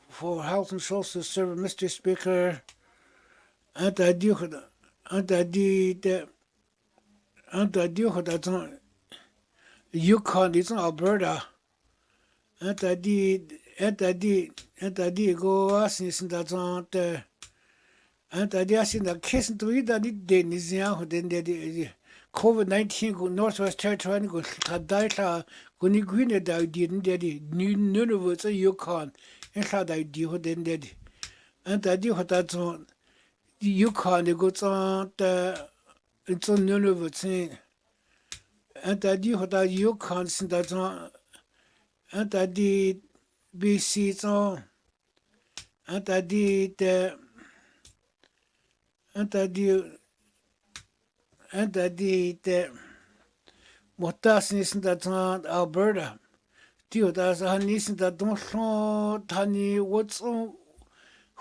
for Health and Social Service, Mr. Speaker, and I did what I don't, Yukon is in Alberta, and I did go asking that on the. And I just in the case to it that it did is now then the COVID-19 go Northwest Territory go Tadaita Kuni gwine da din dedi nunu wutsa Yukon en sa da di ho den dedi. En da di ho da zo Yukon de go zo da zo nunu wutsa en da di ho da Yukon sin da zo en da di BC zo en da di de en da di de Motas nissen da zo Alberta. Dio da han nissen da don so tani whatso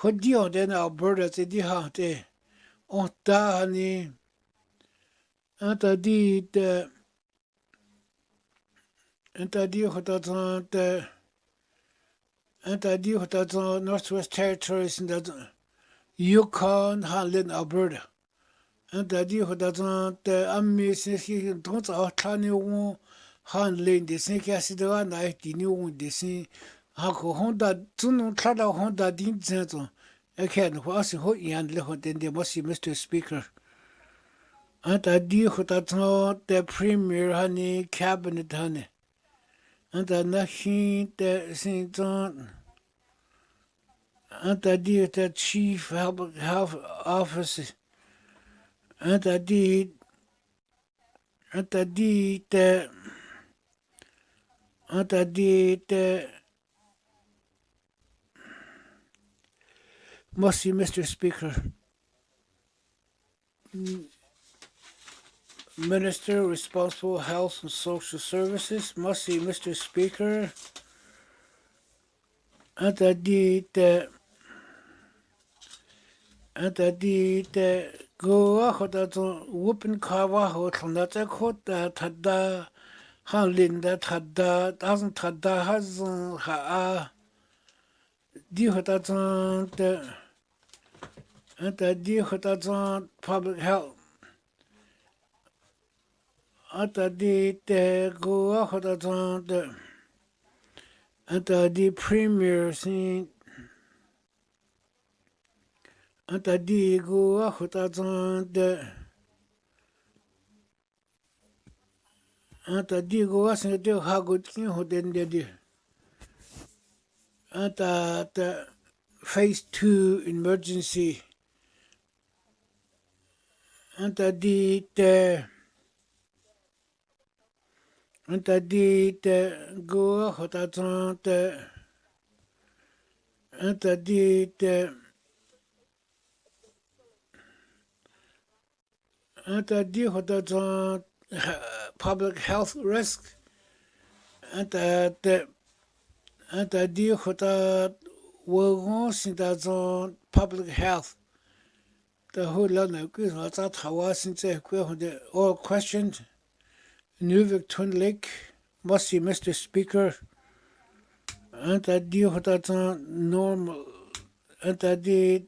hodio den Alberta te di ha te o da hani anta di de anta di hota de anta di hota Northwest Territories in da Yukon Highland Alberta anta di hota de ammi se don sa tani wo han len de sen kya sidwa na di ni wo de sen ha ko honda tunu tada honda din zen again was ho yan le ho den de mosi Mr. Speaker anta di hota the premier hani cabinet hani anta na hi de sin ton anta di the chief health officer anta di the anta di the Mossy Mr. Speaker Minister responsible Health and Social Services Mossy Mr. Speaker anta di the go hoda whoopin kawa ho tna ta khota thada han linda thada doesn't thada has ha di hoda the anta di hoda public health anta di the go hoda the anta di premier sin anta di go hoda the anta di go asin de ha go tin ho den de anta the phase 2 emergency anta di the go hoda the anta di the anta di hoda public health risk anta di hoda wo sin da public health the whole lot of good that how since all questions New Twin Lake Mossy Mr. Speaker anta di hoda normal anta di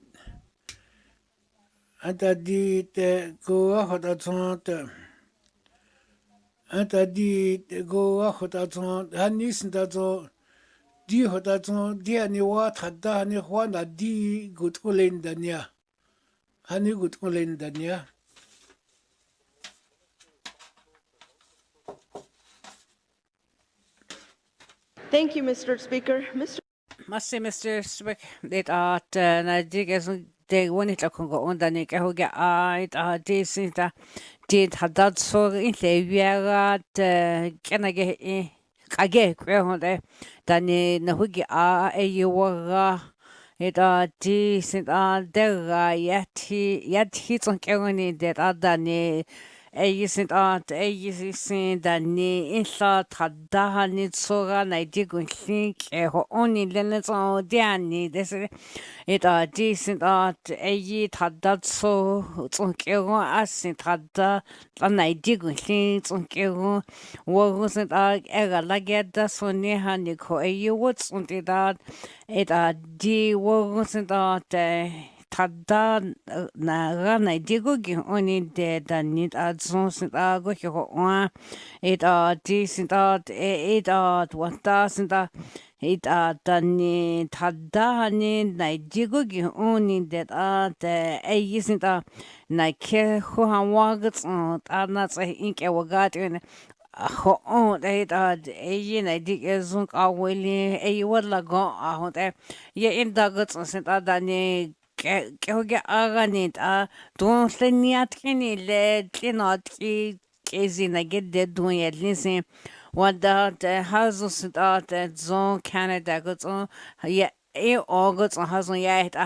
the go hoda the anta di go hoda hanis da di hoda di ani wa thada ni hwana di gut kulen dania hani gut kulen dania Thank you, Mr. Speaker. Mossy Mr. Speaker det at na digas de woni ta kongo onda ni ka hoga a de sinta de hadat so in le viaga kenage kage kwe honde dani na hogi a eyoga eta de sinta de yati son kewani de adani Eisin at eisin dani insa thadda ni soga na digun think ho oni lene so diani des eta disin at ei thadda so kego asin thadda na digun think kego wo sind a ega lageda so ne hani ko ei what's und eta di wo sind at thadda na gana digo gi oni de danit adson sit ago ho it decent it wanta sinta it dani thadda ni na digo gi oni de e sinta na ke ho hanwag ana tsa inke wagat ho they yin I dig zunk awili a wala go ahon ye in dagat sent adani ke aganit don seniat kini le tinot ki kezina gedde dun yedlinsin wanda hazus zon Canada guts ye august hazon yet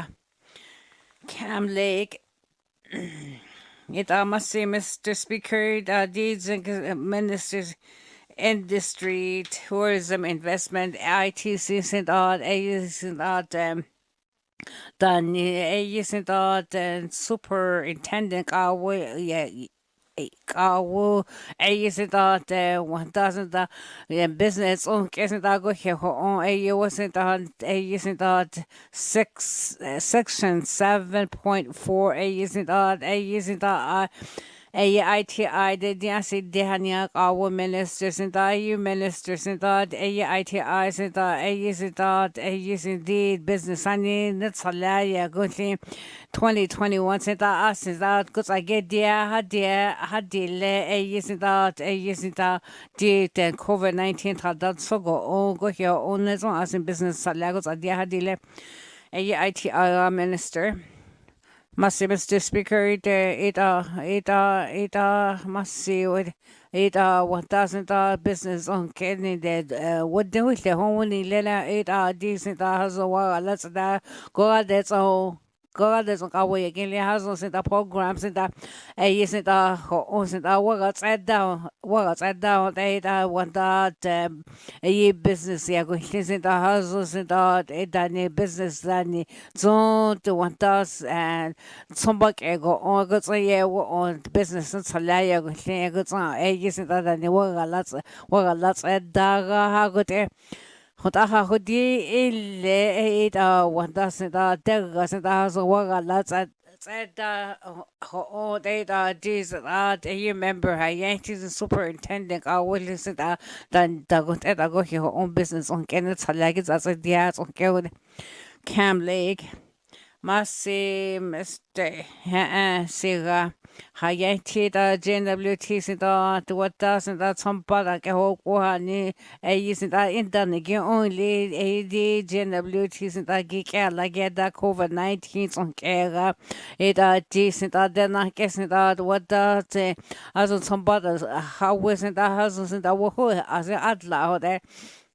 Cam Lake. It must say, Mr. Speaker, deeds and ministers, industry, tourism, investment, ITC, sent out, sent out, the sent out, superintendent, yeah. Kawo ayisita te 1000 business on kesita go he on ayisita ayisita 6 section 7.4 ayisita AITI the Diasi Dehania our ministers and IU ministers and AITI sent ayisita indeed business ani netsalaya good 2021 sent us is that because I get there hadile a did the COVID-19 had that so go here on as on as in business salagos at dia hadile a ITR minister. Mr. Speaker, it must see what it 1,000 business on Kenny that what do we the home lela it decent has a while let's that go that's all. God is on our way again. Has on the programs and that a isn't works at down they want that a business yeah going to the houses and that it business than zone to 1,000 and somebody go on goods on business and salaya goods on a isn't that and lots at daga how good Hotaha hodi ille wanda senda terra senda so waga latsa Sada ho data this a member ha Yankees superintendent I will listen dan dagot eta go her own business on Kenneth Halagis as a diaz on Cam Lake. Masi Mr. Sira Hayati da JWT sida tuwata sida sampara ke hokuha ni sida internegi only AD JWT sida gike lage da COVID-19 son kera ida di sida dena ke sida tuwata te azun sampara hawe sida hazun sida wohu aze adla hode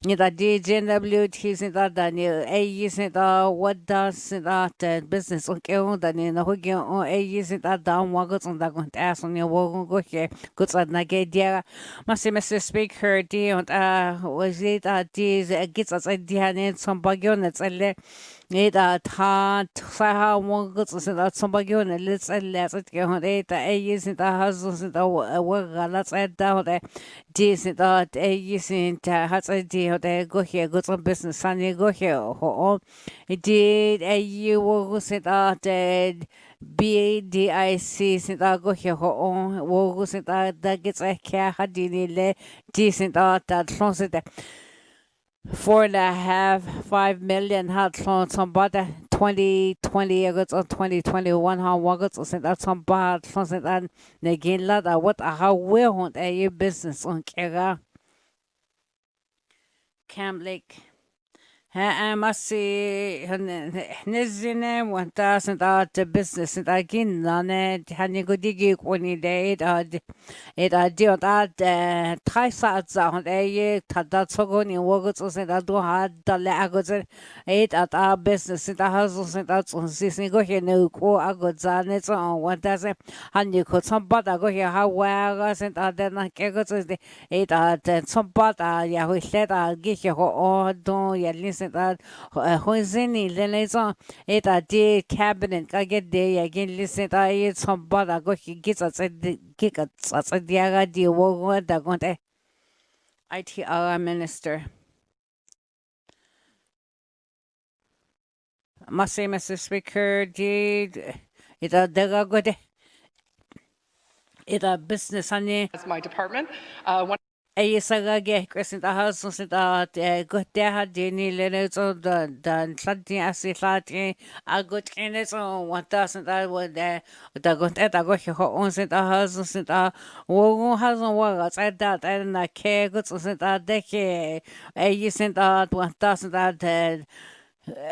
Nida DJWT sida Daniel A sida wada sida business on keon Daniel na hugi on A sida down wagots on da gon as on your wogon go here goods at nagedia masi Mr. Speaker di und was it these gets as dihanen some bagionets alle Nida ta saha wagots sida some bagionet let's at keon eta A sida hazu sida waga let's add down decent A sida has a they go here, go some business, Sunday go here. Oh, it did a you will sit out BADIC, sit out go here. Oh, will sit out that gets a care, had decent out that transit 4.5, 5 million had flown some butter 2020 agots or 2021 how wagots or sent out some bad transit and again ladder what how will want a business on Kera. Cam Lake. Masi Nizine 1,000 business and again none Hanigudigi when it dealt at Trisats on a Tadatogoni Wogos and Ado had the Lagos 8 at our business in the houses and that's on Sisney go here no co agodzan it's on 1,000 Haniko some butter go here how well and then Kegos is the 8 at some butter yeah we said I'll get you all don't ya listen that Hozini Lenezon it a day cabinet I get there again listen I eat some butter go he gets us a kick at a diaga di wogo da gonte ITR minister must say Mr. Speaker did it a daga good it a business on as my department. Ei sagage kresenta hasun senta gotea dini lenezo dan slanti asislati agot kenezo wanta senta wode da gote da go ho on senta hasun senta wo hasun wa tsada na ke gut senta deke ei senta wanta senta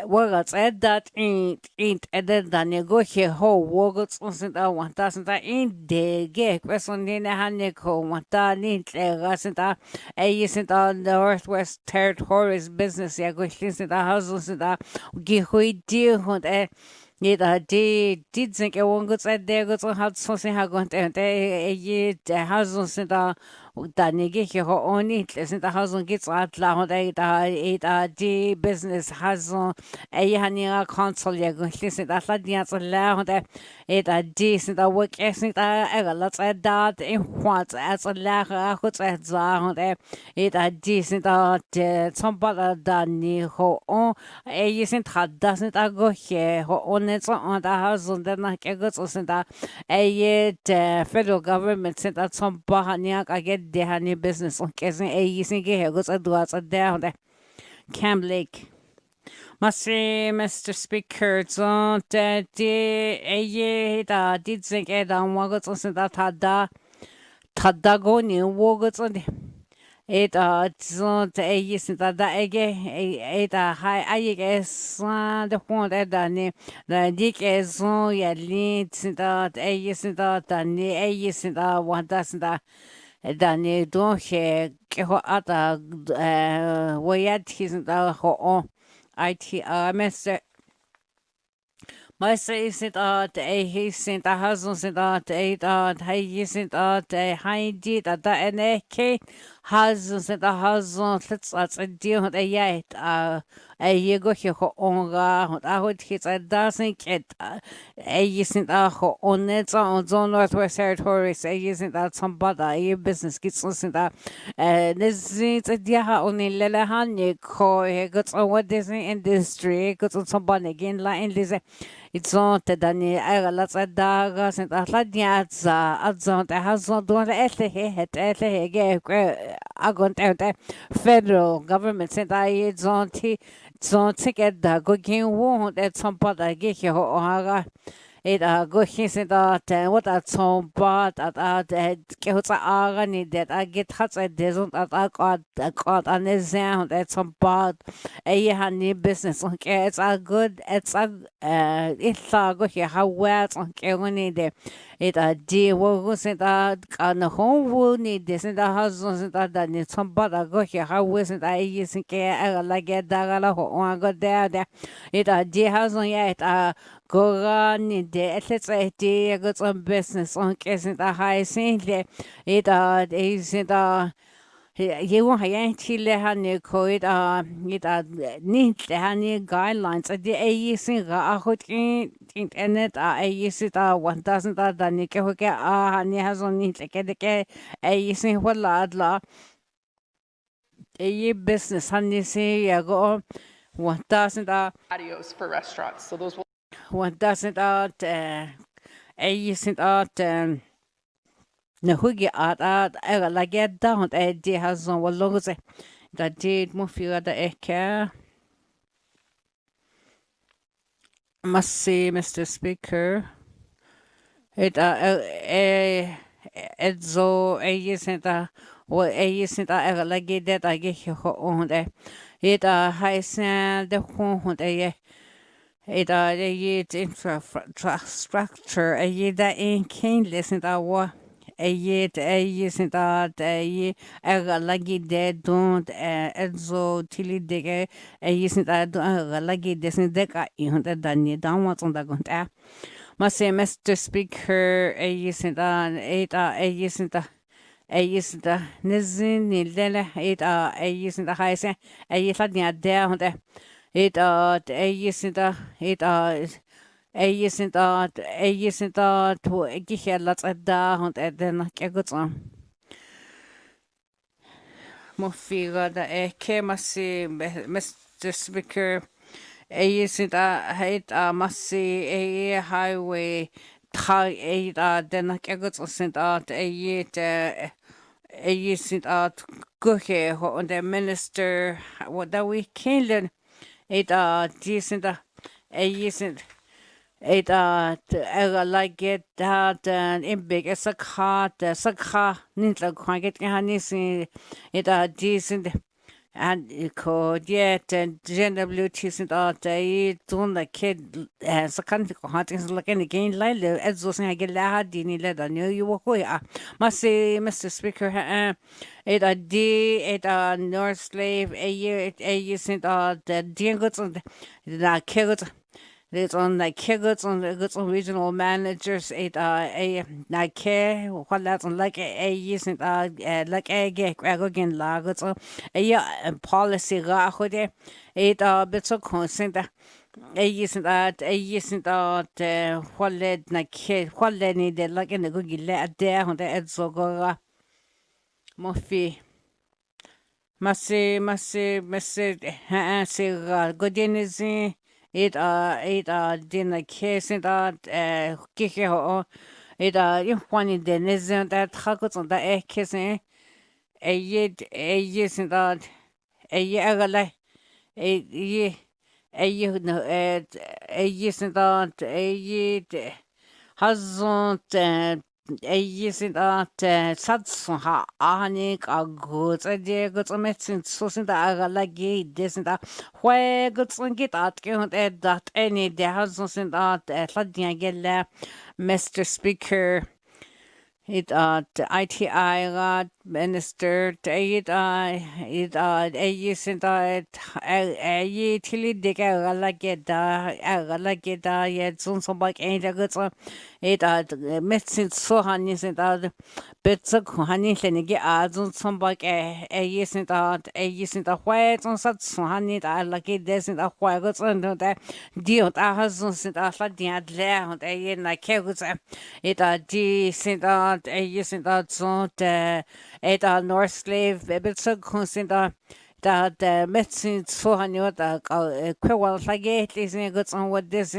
Wagat eddat int edden dan negotie ho wogats senta wanta senta in de ge question dine hanne ko wanta nint senta ei senta Northwest Territories business ya go senta hazu senta gi hui di hund Ni da di think wongats edde gots hat so sin hagont ei hazu senta da nege ho oni senta hazu gits atla hund da di business hazu ei hania console ya go senta la dia la hund da di senta work senta la da in what as la ha go za hund da di senta somebody da ni ho on ei senta da senta go ho on it's on the house and then like goes senta ei federal government senta somebody I get the honey business on kesin ei singe goes adwas down Cam Lake Masi, Mr. Speaker, so that the did think it on Wagos on that Tadagoni, Wagos on it so the since that ege high I guess the point at the dick is so ya lead since that since that the since that one doesn't that Dani don't hear at a way at his ho IT Mr. My say sit at he sent a husband sent at he sent at high did at the NK husband sent a husband let's a deal at a yet ye go here onga I would hit a doesn't get a sent a on its own zone Northwest Territories a isn't that somebody a business gets listened that this is a dia only lelahani ko he got on what Disney industry got on somebody again like in It's on the Dani Agalas Dagas and Atladiaza, Adzon, the Hazon, doing the Ethhe, Agon, federal government sent I on tea, so ticket the cooking won't at some part I get you or it good his and what at some part at Kehota Agani that I get huts at desert at I got an exam at some part a honey business. Okay, it's a good, it's a good here how well it's on Kehoni there. It a dear was it on the home would need this in the houses and that need some part I go here how wasn't I using care like a dagala or got there. It a dear house on yet go on in the let's say I got some business on kissing the high saint it isn't you want to Chile honey code it neat honey guidelines at the a single I could internet a use it 1000 that Nika honey has on it like a sing what la a business honey say I go 1000 patios for restaurants. So those will 1000 a use it na hugi like get down di has on what long say that did mo fira da must see Mr. Speaker it edzo a what a like that I get you on there it high sand the home it infrastructure a that in king listen that what a isn't that a lucky dead don't edzo tilly digger a isn't that lucky descent deck in the Dani down what's on the gun must say Mr. Speaker a isn't that a isn't Nizin Nilena a isn't the high say a isn't there on the a isn't a isn't to get lots of down at the Kaguts Mofiga the Kemasi Mr. Speaker a isn't must see a highway tie then Kaguts sent out a Sint at guche und der Minister what that we killen it decent sint it like it that in big as a cat sakha nintla kwaget hanisi it decent and could yet and GNWT sint at tun the kid as a country hunting like any gain like as was I get la dini let I knew you were ya must say Mr. Speaker it a d it North Slave a year sint the dingots on the kids it's on the kids on the goods on regional managers it a na care what that's on like a isn't like a get again lagos a policy ga hode it bit so consent isn't what led na care what led need like in the good let there on the ed so go mofi Massi ha sig godinizin it din case that kike ho it you one the nizin that hagot on the kissing a yid that a yagala a you know a yid that a yid hasn't isn't that such ha anik a good idea good medicine so sind da like this and that where good get at that any there has sind that Mr. Speaker it ITI minister it isn't that a tilly dig like yet soon some like ain't a good it medicine so honey isn't that bits of honey and get ads on some like a isn't that white on such honey that like it doesn't a white goods under that deal that has that like the ad there and a like carrots it decent that a isn't that so it North Slave bit so constant that medicine so honey that quite like it is good on what this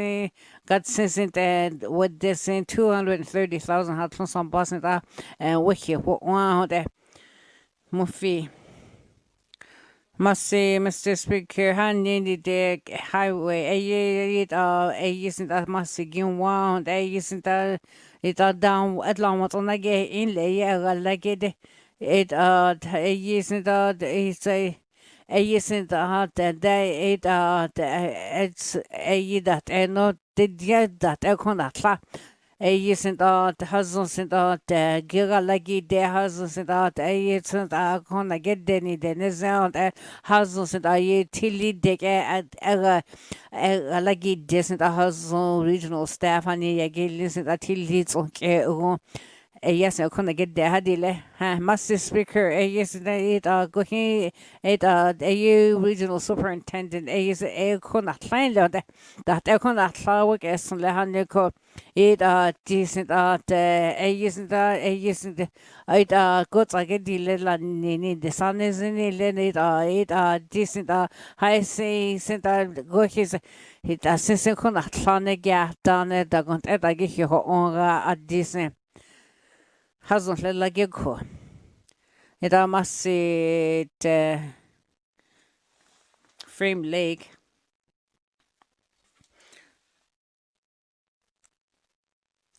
got since it what this in 230,000 had from some boss and wiki what one that muffy must say Mr. Speaker hand the highway a isn't that must again one a isn't that it down at long what on again in like it isn't that it's a isn't that they it's a that and not did yet that I can't isn't that hasn't that giga like it there hasn't that isn't that gonna get any then is out hasn't that tilly dick at like it doesn't has regional staff and you listen that tilly it's okay yes, I couldn't get there. Hadile, Master Speaker, yes, it go he it a regional superintendent, is a couldn't find out that I couldn't work as Lehaniko. It decent isn't it goods I get the little nini the sun is in it decent I say sent go his it since I couldn't find a gap down it I got I get you on a decent. Hasn't like a go. It must say frame leg.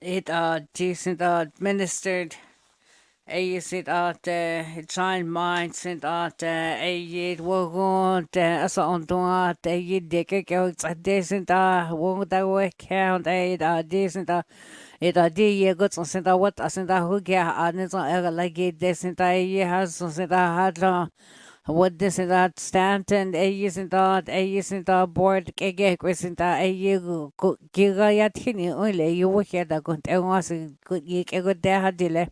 It decent administered is it giant minds and it will go as on doing a dick goes a decent won't that work count decent it idea good on send what I send who get and it's like it decent has sent had what this is that Stanton isn't that board get isn't a you giga yatini only you will hear that good and was good you good there had delay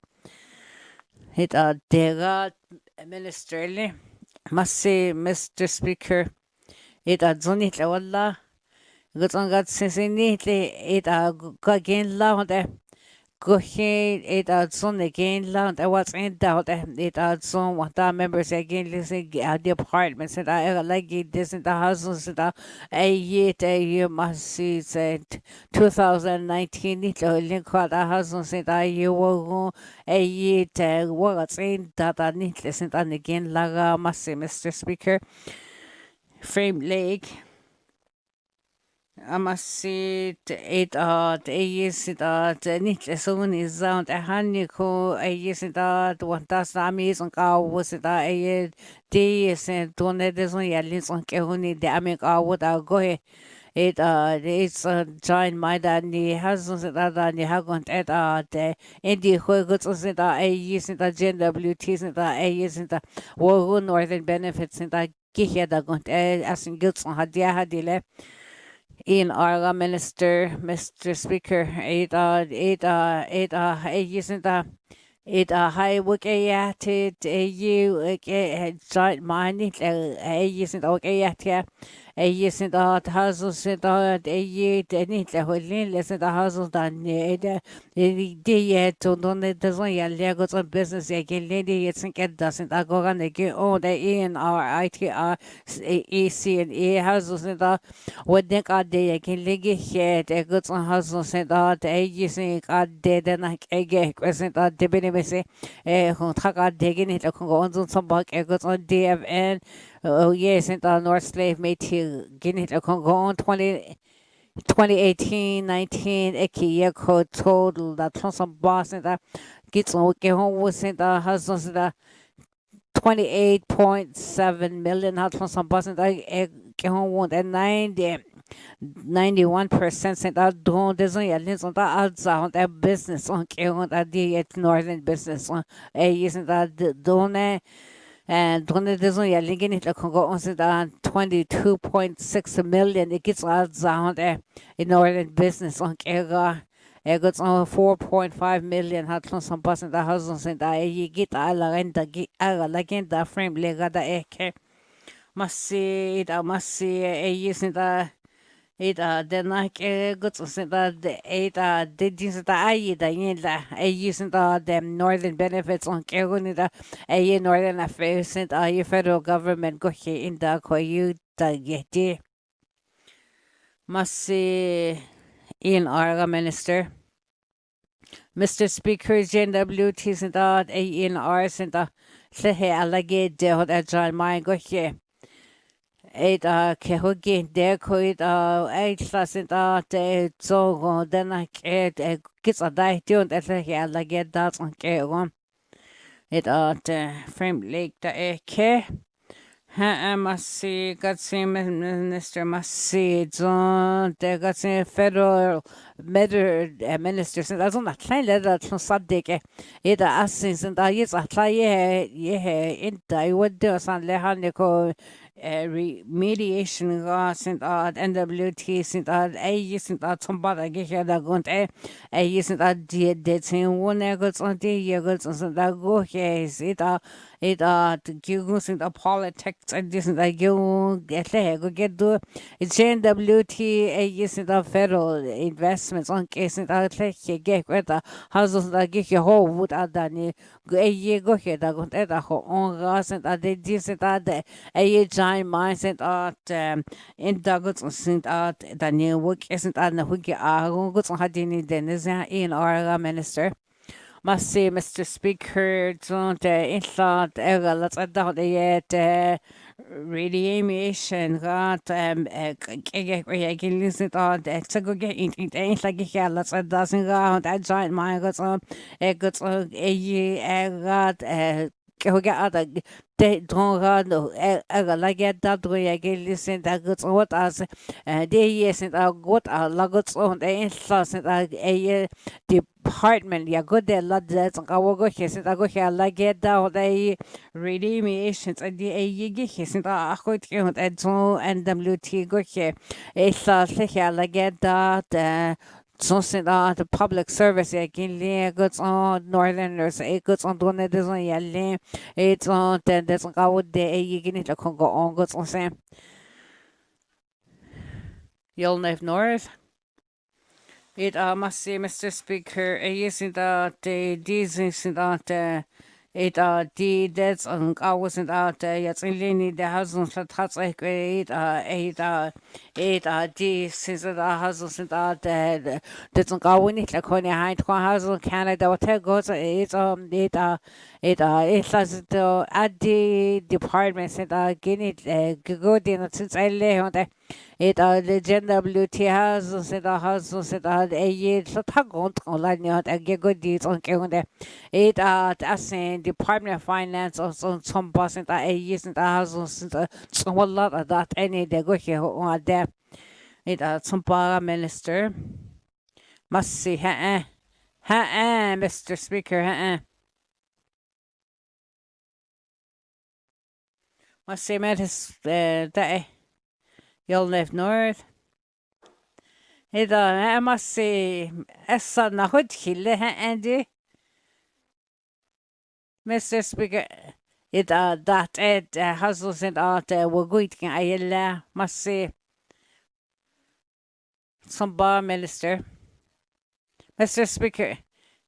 it dega ministerly must say Mr. Speaker it zonit walla good on got since it got again loud Gohin it out son again land I was in doubt it out son what the members again listen the apartments and I like it this in the houses that a year must see said 2019 it link what the houses that I you will a year what's in that I need listen and again laga must say Mr. Speaker frame leg Amasit it it nitlesun is out a haniko it what does amis on cow was it a day sent donedison yellis on kehuni the amic would go it it's giant my daddy has that and you haven't at the India Hugots it a use it a GWTs it a use it a northern benefits in that Gihe da got as in guilt on Hadia Hadile. In our minister, Mr. Speaker, it high work at it you giant money isn't okay at ya isn't that houses it a year need the whole listen the houses done the to don't it doesn't ya legos on business again lady it's get doesn't I go on again oh the in our ITR AC and A houses and what they got they again legi here the goods on houses and that agency got dead and like again present that the say who talk out digging it on some buck eggs on DFN. Oh yes, and the North Slave made to get it on 2018-19 Eki code total that some boss and that gets on home was in the husbands the 28.7 million out from some boss and that home and 91% sent out don't doesn't yet on the outside that business on that the northern business on a isn't that don't and when it doesn't yet linking it can go on 22.6 million it gets out in northern business on Kega it goes on 4.5 million hat from some person the houses and I get a legenda frame lega the eke must see a using the it then like good to say that the did you the I the using the northern benefits on Kerunida a northern affairs and your federal government go here in the you the get must see in our minister Mr. Speaker JWT and that in ours and the Sehe alleged that John my go here it kehogi de coit slasent te so then I gets a die don't like get that on one it frame lake the ke ha must see got same minister must see John they got same federal minister so that's on that klein letter from subdike it assins and yes I try in I would do some lehaniko remediation sent NWT sent a sent some bad get here that going a sent did saying one goes on the goes on that go here it you sent a politics and this and that you get go get do it's NWT a sent a federal investments on case and get with the houses that get your whole wood at that a go here that going at the whole on gas and that they did that a mindset in Douglas sent out the new work isn't on the wiki goods on Hadini Dennis in our minister. Must say, Mr. Speaker, don't insult let's adopt yet radiation got listen on the go get it like here let's a dozen go that giant mine goes on it goes on a got other they don't know like that way I get listen that goods what as they yes and what logots on the instance and a department yeah good there lot that's I will go here since I go here like get down they remediations and the a get here since I go to and so NWT go here it's here like get that something the public service again goods on northerners goods on doing it on yelling it's on that's how would they you get it go on goods on same you'll know north It must say, Mr. Speaker, isn't that these isn't that it the that's I wasn't out yet in Lini the husband that's like it the since the husband out that's I win it like when I husband Canada what goes it says the at the department said get it good in since I lay on the it the gender blue tea has said the husband said a year so tag on line at get good deeds on there it as in Department of Finance or some person that a year since the husband since some lot of that any they go here on there it some minister must see Mr. Speaker must say met his that you'll live north. It I must say Essa na hood kille Andy. Mr. Speaker it that it hustles and out we're going to I must say some bar minister. Mr. Speaker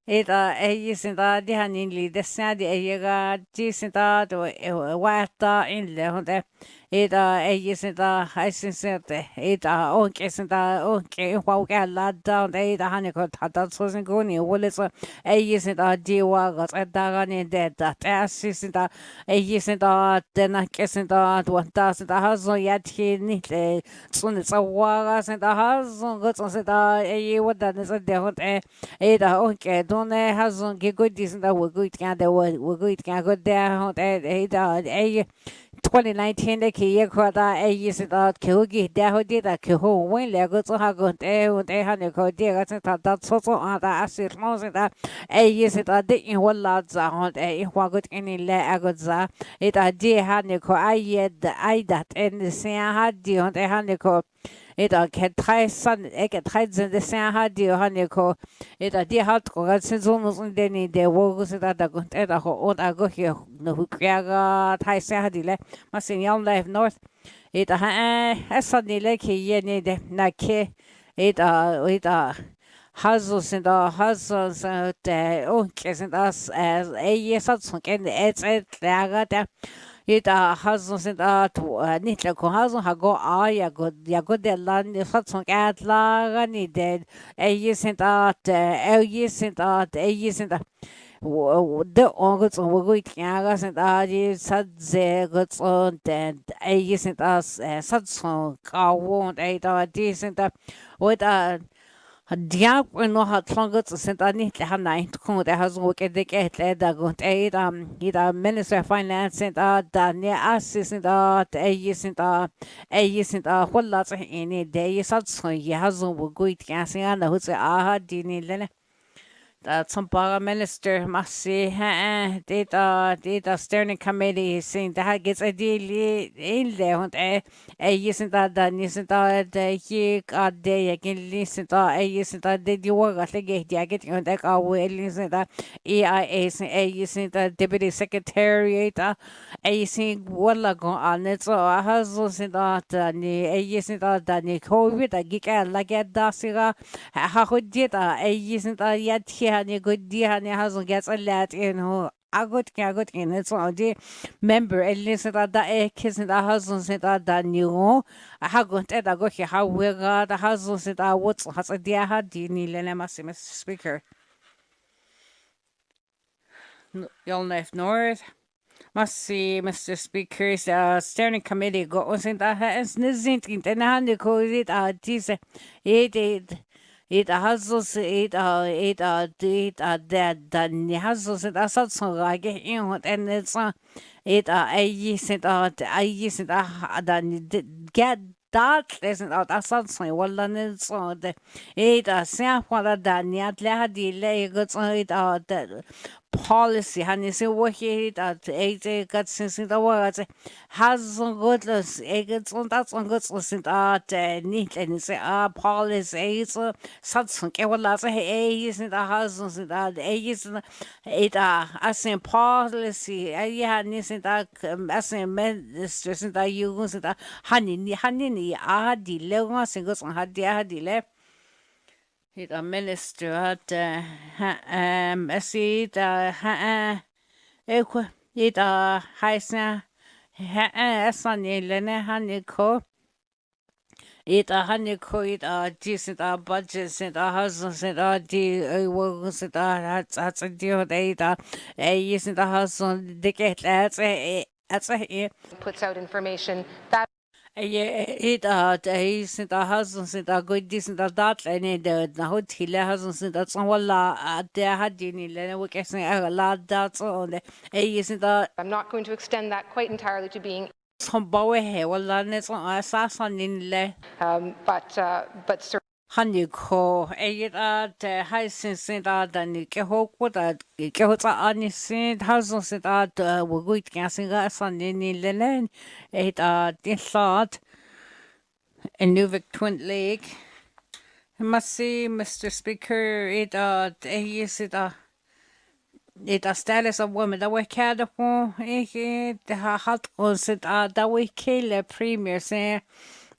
it isn't the honey the sandy a decent wata in the it isn't I since it okay isn't okay while get lad down the honey got that wasn't going well it's isn't dewa got a dog in dead that isn't isn't then I isn't 1000 husband yet he need soon it's a war and the husband got on it what that is a different it okay don't husband get good decent that we're good can we're good can go there it 2019 the key kwada is that kugi da did a kuho when lego to have got they had a code that so on that asset knows that is it a day in what lads on a wagot any le agoza it a dear haniko I yet the I that and the same had the on the haniko it a can try son get hides in the same had the haniko it a dear hot got since almost in the works that I got at a whole I go here no who Thai Sahadile must in young life north it a suddenly like ye need nake it hustles and hustles the uncles and us as a yes and it's that it hustles and nitla ko hustle ha go ya go de land hustles at la needed a yes and a yes and a yes and the ongots on Wugui Kiagas and Adi Sadze gots on and a yes and us Sadson car won't a decent with Diab no hat longer sent a neat hand to come the house work at the gate that got either Minister of Finance and that near assistant a yes and what lots of any day Sadson Yazon will go it gassing and who's dini that some minister must see data steering committee saying that gets a deal in there and a isn't that isn't that he got day again listen to a isn't that did you work at the gate jacket and that our will listen that EIA isn't that deputy secretary a isn't what like on it so a husband that ni a isn't that ni COVID a geek like a dasiga how did a isn't that yet hani good dia hani hasn't gets a lot in who I got in it's all the member at least that a kiss and the husband said that new I have got it I got here how we got the husband said that what's has a dear had Dini Mr. Speaker y'all left north must see Mr. Speaker's steering committee go on that has nisn't in the hand call it this it hustles it that hustles it assault so like in and it's it I use it get that isn't out assault so well and it's the it sample that niet la delay goes it that policy hani se wo he that got since the words has goodness it's on that's on good sind nicht and say policy is such ke wala say isn't a house sind isn't it as in policy yeah isn't that as in minister sind da you sind hani ni a di le was goes on had dia di le ita minister at asi ita ekwa ita haisna asani lene haniko ita haniko ita decent budget ita husband ita di work ita at dio ita ita husband diket at puts out information that it isn't a husband a good decent that any the hotel husband that's wala there had you need and we guessing a lot that's on the isn't a I'm not going to extend that quite entirely to being some boy here well it's on assassin in le but certainly honey ko it high since that and ke hope that ke hot on sin husband that we good guessing son in le it this thought a Nuvik Twin Lake. I must say, Mr. Speaker, it is it a status of women that we cared for. It hot was it that we kill a premier say.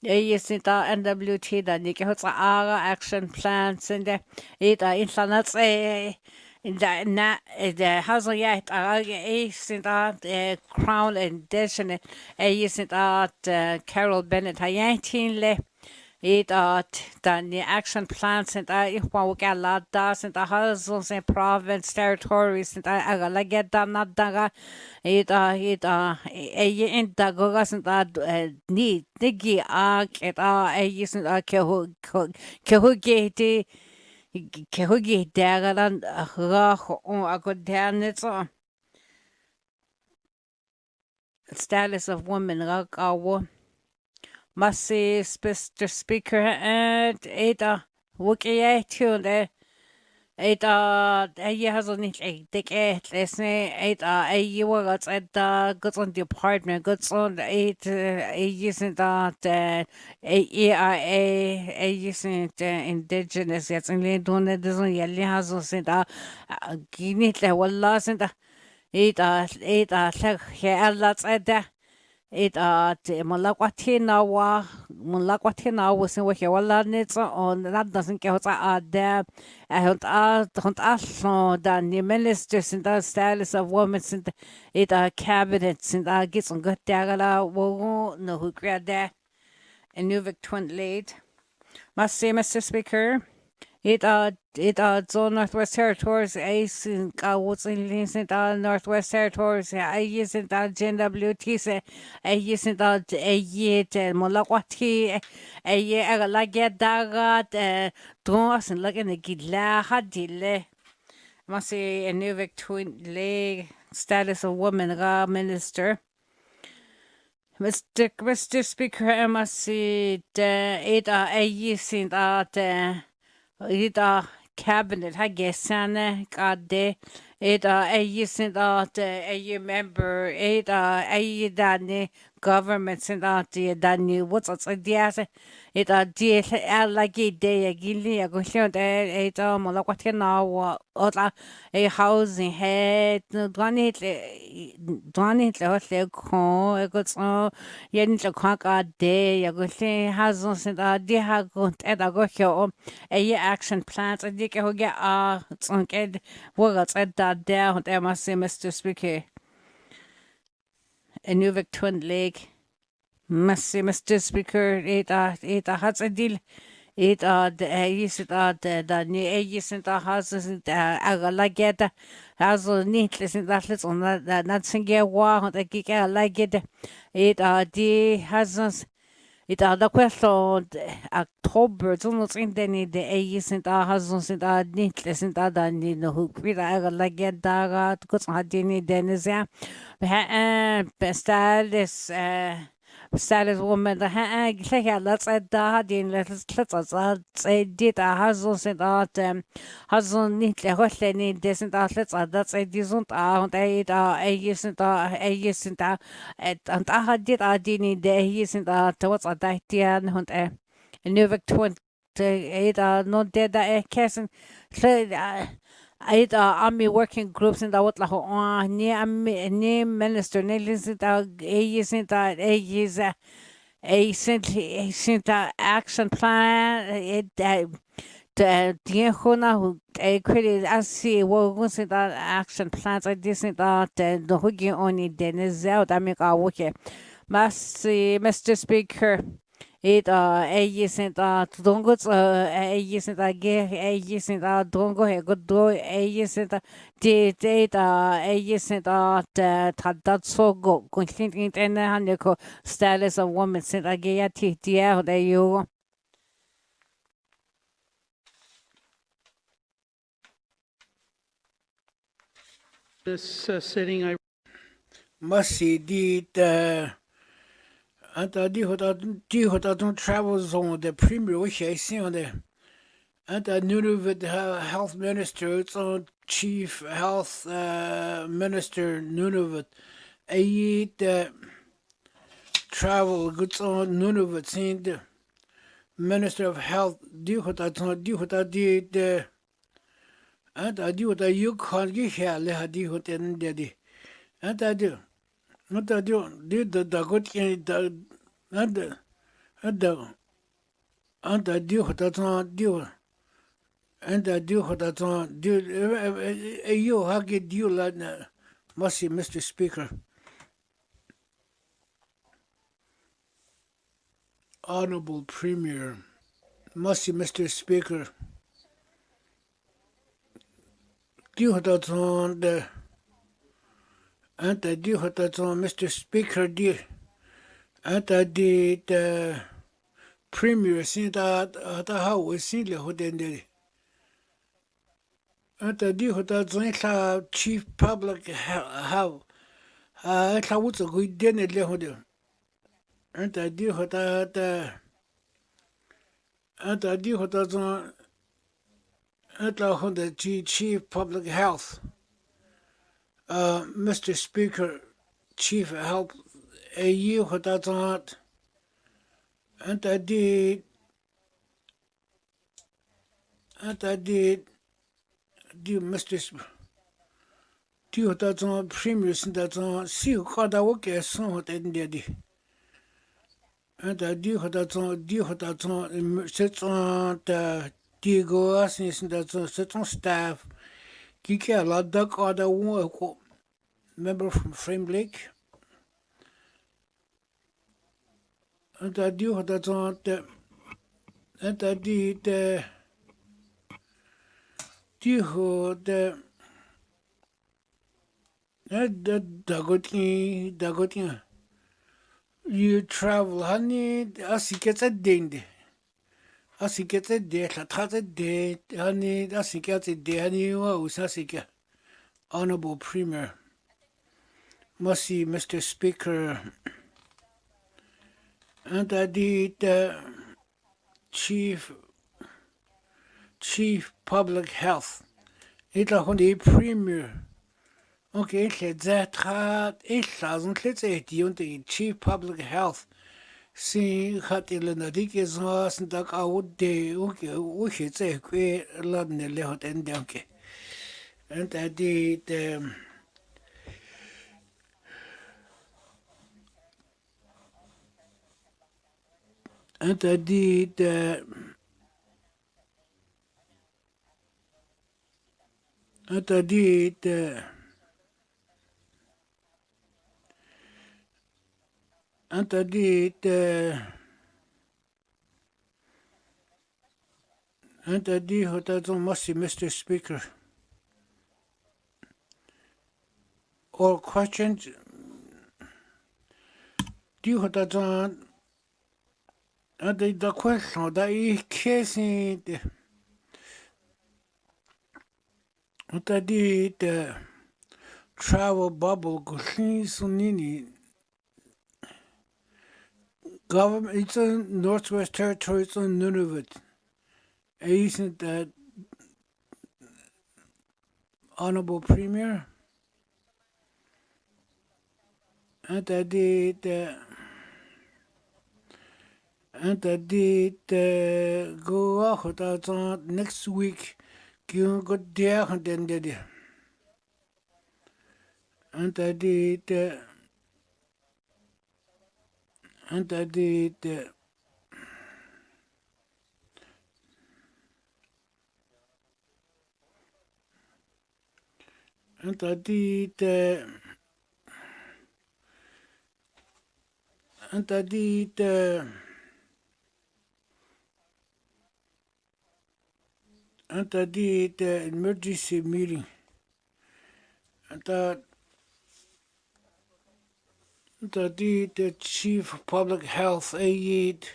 Is it NWT that Nick has action plans and it internet's the house yet isn't that crown and destiny isn't that Carol Bennett 19 it the action plans and if one get lot does and the houses and province territories and I get that not that it in the gogas and that need nigi it isn't kehugi kehugi dagaran a good damn it's status of women like our must say Mr. Speaker and it wiki tune it has on it dick listen it you were at goods on department goods on it isn't that EIA isn't indigenous yet and doing it doesn't yelling has on that ginit le walla sent it like here lots at that it mulakwatina was in wiki walla nits on that doesn't get out there and also than the ministers in the status of women in it cabinets and gets on good dagala wo no who grad there in Nuvik Twin Late must say Mr. Speaker it zone Northwest Territories ace in what's in Northwest Territories I use it JWT say I use it yet Molakwati a like dagat dos and looking at gila hadile must say a Nuvik Twin Leg status of woman minister Mr. Speaker I must say it I use it it cabinet I guess god it isn't that a member it dani government and that dani what's the it like day gili go show it molakwatina ola a housing head donit le ko e go so yen le kwa day ya go se hazon and that ha go go show a action plans and you can get sonke words at that there and I must say Mr. Speaker a Nuvik Twin Lake must say Mr. Speaker it has a deal it is the new ages and the houses like it has neatness in that little that not single war the geek like it the has it the question October almost in the ages and the houses and the neatness in that and who like it that because I didn't then is yeah status status woman the let's at that in let's say did a husband and that husband need the whole need this and that let's that's a decent and isn't and I did I didn't he isn't what's a dietian and a new Victorian not dead that casting army working groups in the what like near minister isn't a action plan it tiempo na credit asi wo sit action plans I disn't that the hooking only Dennis out I make our work. Mr. Speaker. It isn't dongo isn't ge isn't dongo he good do isn't data isn't that so go constant in the status of woman sent a gay tia there you This sitting, I Masi di anta di hota don't travel zone the premier which I see on the anta Nunavut health minister it's on chief health minister Nunavut I travel goods on Nunavut seeing the minister of health di hota di the anta di hota you can't get here le di hota in the anta di not I do did the good and I do what I don't do and I do what I don't do you how get you like must Mr. Speaker. Honorable Premier, must Mr. Speaker. Do what I don't and I do what I don't Mr. Speaker dear. And I did premier since that how we seen the whole day. And I did what I don't chief public how I was a good dinner level. And I did what I and I did what I don't at the chief public health. Mr. Speaker, chief health. A year what I thought, and I did do Mr. Do what I thought premiers and that on see what I work as son what I did. And I do what I thought sits on the Diego Assis and that sits on staff. Kiki a lot duck or the one member from Frame Lake. And I do what I thought, and I did do what Dagotin. You travel, honey, as you get a ding. As you get a day, I thought a day, honey, as you get a day, honey, you was as you get. Honorable Premier, must see Mr. Speaker. And I did chief public health. It was the premier. Okay, it's that had 8,000 let's say the chief public health. See, had Elena Dickens was and that I would day, okay, we should say, queer London left and donkey. And I did. And I did and I did and I did and I did what I don't must see Mr. Speaker. Or questions? Do what I don't and the question that is casing what I did travel bubble Sunini government it's in Northwest Territory, it's in Nunavut. Isn't that Honorable Premier? And I did go out next week. You go there and then did. And I did and I did Anta di te anta di te anta di te emergency meeting. Anta the chief of public health aid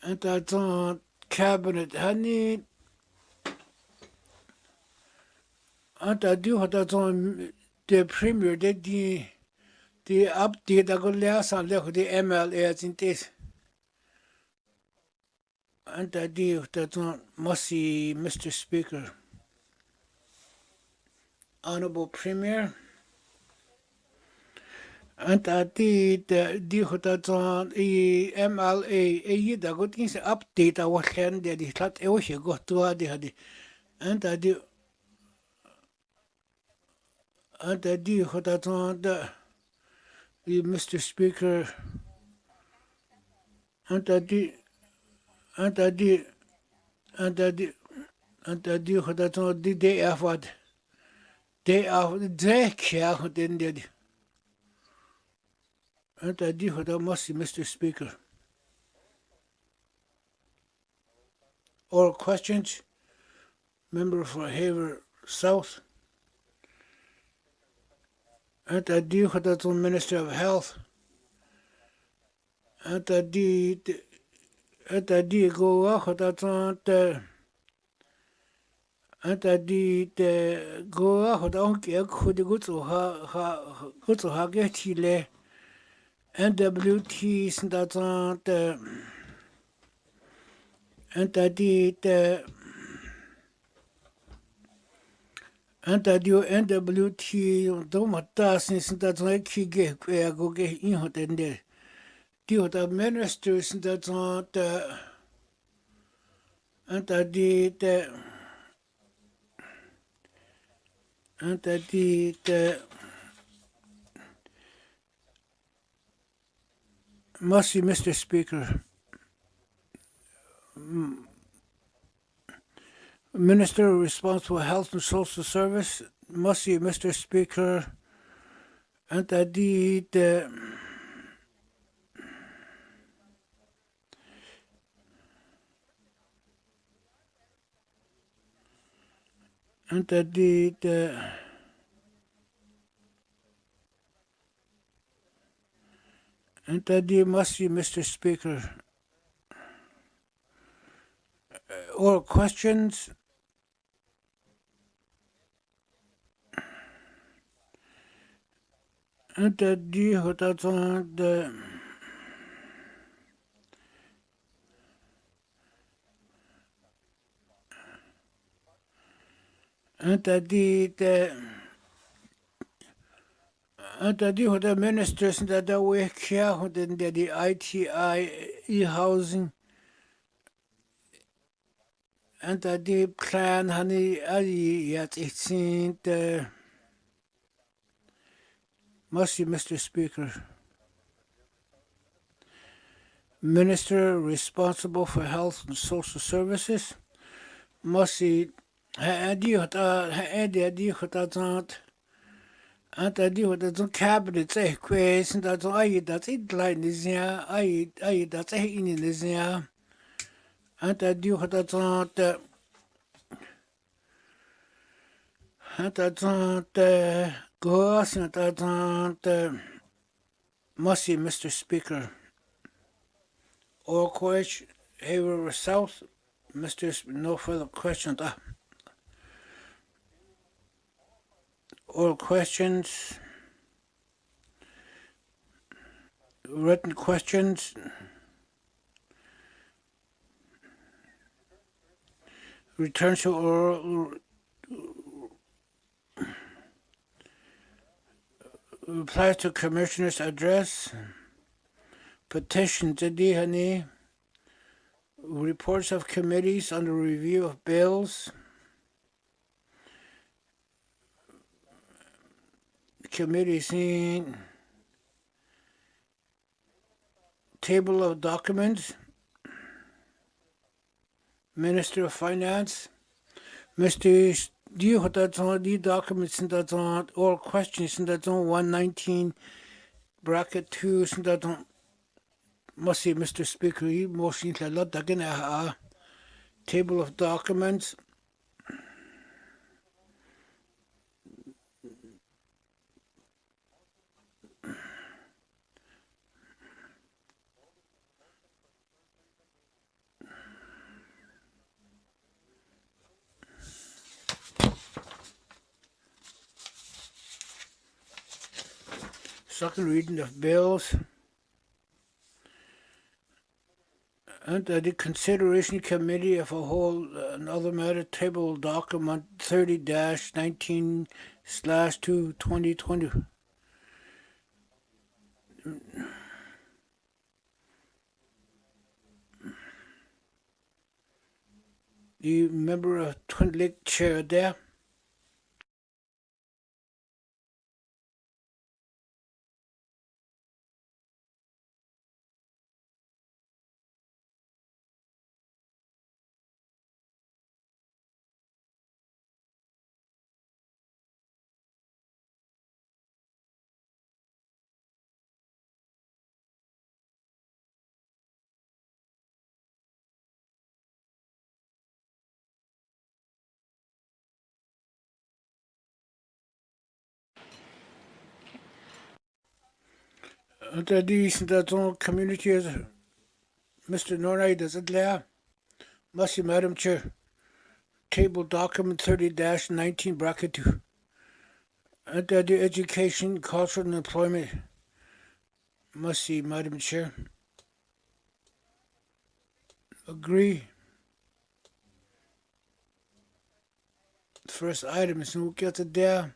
and the cabinet honey and the do the premier the update that go last and the MLA in this and the deal that must see Mr. Speaker, Honorable Premier. And the that MLA a that got in update our hand that is not a go to the and the that Mr. Speaker and the and the and the day of what day of the day care then the and the must Mr. Speaker. All questions, member for Haver South. And the Minister of Health. And the go out the and the go out on could go to her get Chile. NWT that the and the NWT don't matter since that's like he get where go get in hot and there. The ministers that the and the Mercy, Mr. Speaker. Minister responsible for Health and Social Service. Mercy, Mr. Speaker. And the mercy, Mr. Speaker. All questions? And that's on the and the ministers that are work here, then the ITI e-housing, and the plan, honey, yet it's in the mercy, Mr. Speaker. Minister responsible for Health and Social Services, mercy, and the cabinet question that that's it line is here, that's in is here, and I do that's goes and that's mercy, Mr. Speaker. All question, Haver South, no further questions. All questions, written questions, return to oral, reply to Commissioner's address, petitions, reports of committees on the review of bills, committees in table of documents, Minister of Finance, Mr. you have that on the documents in that on all questions in that on 119 bracket 2 in that on must see Mr. Speaker he motion to lot again a table of documents second reading of bills under the consideration committee of a whole another matter table document 30-19/2/2020 the member of Twin Lake chair there. Under these that on community as Mr. Nornay does it there. Mercy, Madam Chair. Table document 30-19 bracket 2. Under the education, culture and employment. Mercy, Madam Chair. Agree. First item is who gets it there.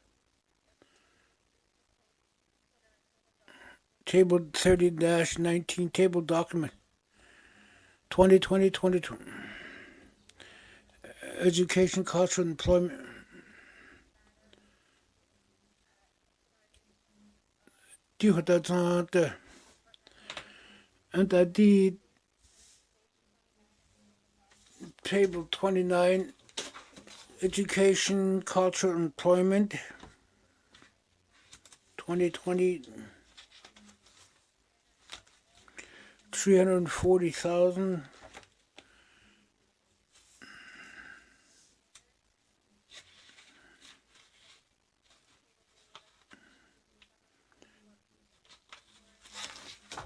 Table 30-19 table document 2020-22 education, culture, and employment. Do that on the and the table 29 education, culture, and employment 2020. 340,000.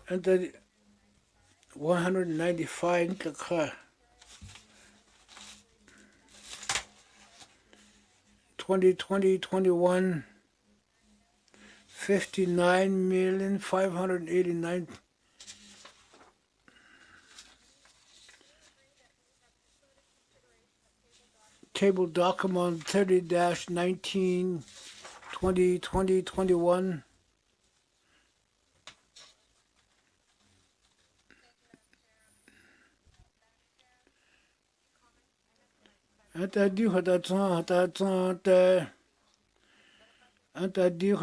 And then 195 ka 2020-21 59,589,000. Table document 30-19 2020-21 interdit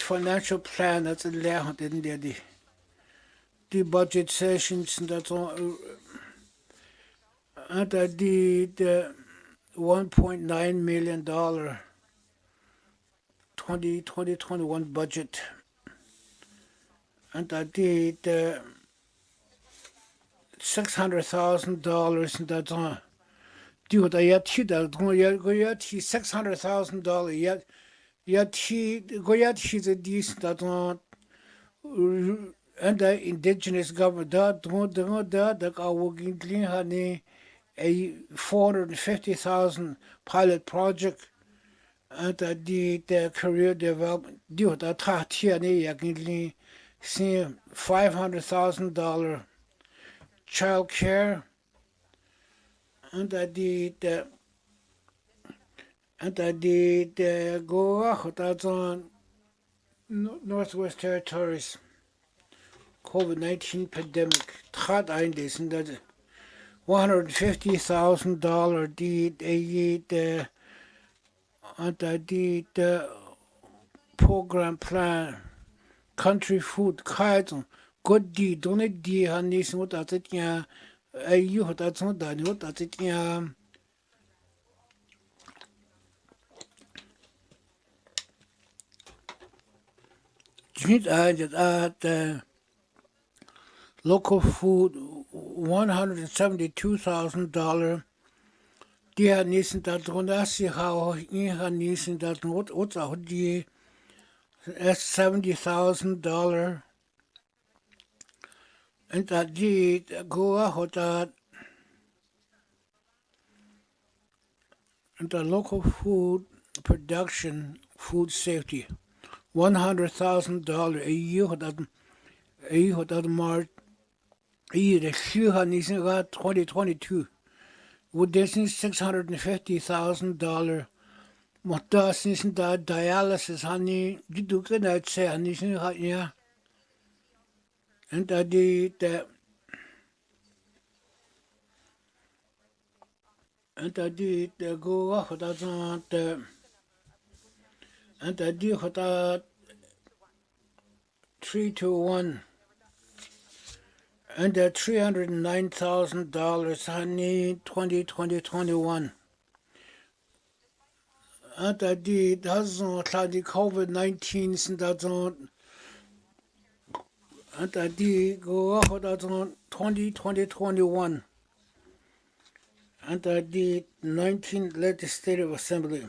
financial plan that's in there the budget sessions that's on under the $1.9 million 2020-21 budget and I did $600,000 that's on do the Yatıì $600,000 Yatıì the decent that's on and the indigenous government that are working honey a $450,000 pilot project and the career development do that yakini $500,000 child care and I did go that's on Northwest Territories COVID-19 pandemic. Third eindes and that $150,000 did and I did program plan country food cards good deed don't it deed and this what that ai yu ta chon da ni ta chi ya jit at local food $172,000. Die har nissen da drunter si how in har nissen da drunter auch die $70,000. And that die go out that and the local food production food safety $100,000 a year that March a year the few har nissen got 2022 would this $650,000. Mutta since the dialysis honey you do good I'd say honey yeah and I did go off that and I did that 3 to 1 and $309,000 honey 2021 and I did that's not the COVID-19 since that's on and I did go off that on 2021 and I did 19th Legislative Assembly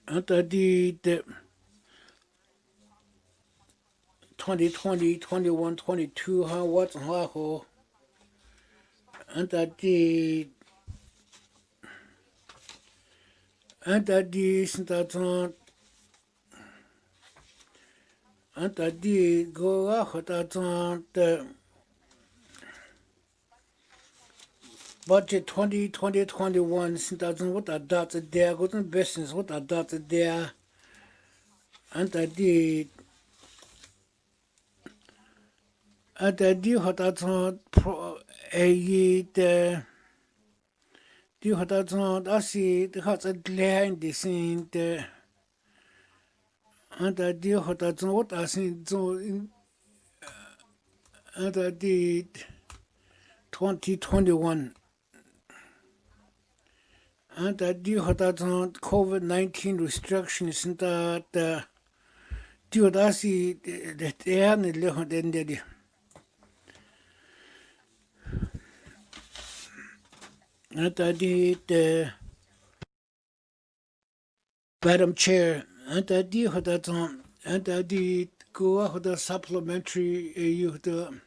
and I did 2020, 21, 22, what's how and I did since that's on and I did go off that's on the budget 2020, 21 since that's on what I did there go to business what I did there and I did what that's on the die hat also das sie hat lernen die sind und die hat also das sind so und die 2021 und die hat also COVID-19 restrictions sind die hat das sie der nicht lernen denn die and I did Madam Chair, and I did that and I did go out the supplementary you the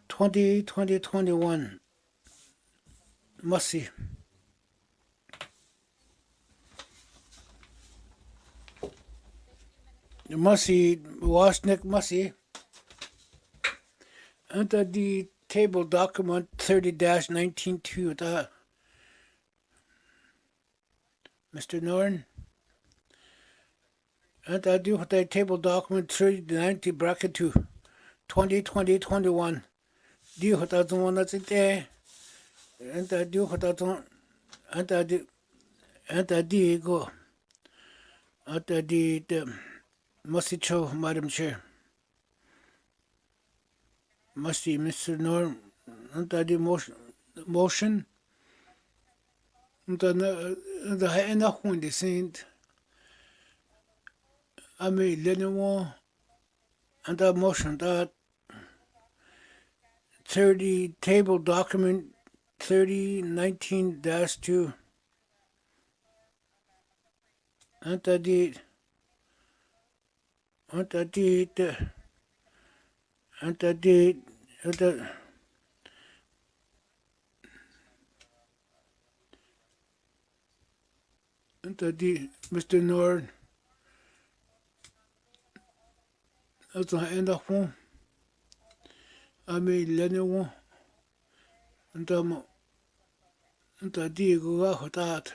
2021 Mussy. Mussy Wasnik Mussy and I did table document 30-19-2 the Mr. Norton. And I do the table document 30-90 bracket 2 2020-21. Do what that's the one that's it there. And I do what that's on and I did go. And I did Musty Cho, Madam Chair. Musty Mr. Norton. And I did motion. And then the end of when they said I made Lenore and that motion that 30 table document 30-19-2 and I did and I did and I did and I did Mr. Nord that's the end of one I made Lenore and I did go out with that.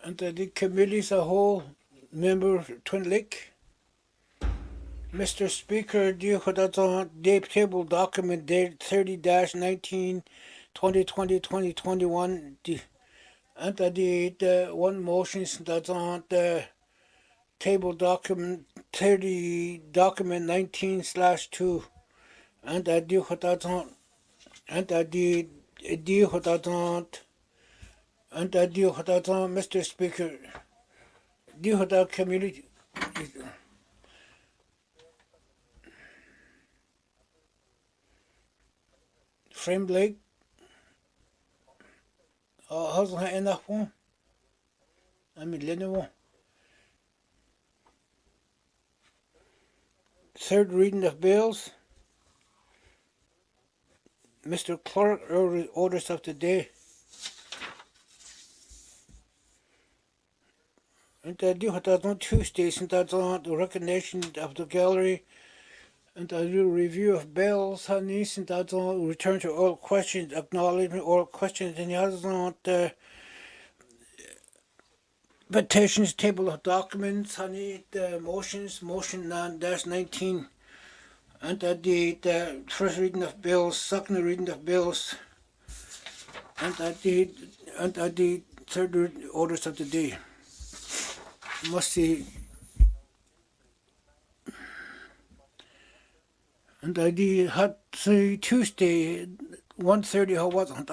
And the committee as a whole, member Twin Lake. Mr. Speaker, due to the table document dated 30-19, 2020-2021, and the one motion that's on the table document 30 document 19/2, and the due to and the due to and the due to Mr. Speaker, due to the community. Frame Lake. How's it enough one? I mean, Lenovo. Third reading of bills. Mr. Clerk, orders of the day. And I do have on Tuesdays, and that's on the recognition of the gallery. And I do a review of bills, honeys, and that's on return to oral questions, acknowledgement, oral questions, and the others on the petitions, table of documents, honey, the motions, motion 9-19, and the first reading of bills, second reading of bills, and the third orders of the day. Must see. And I did had Tuesday 1:30. How was it?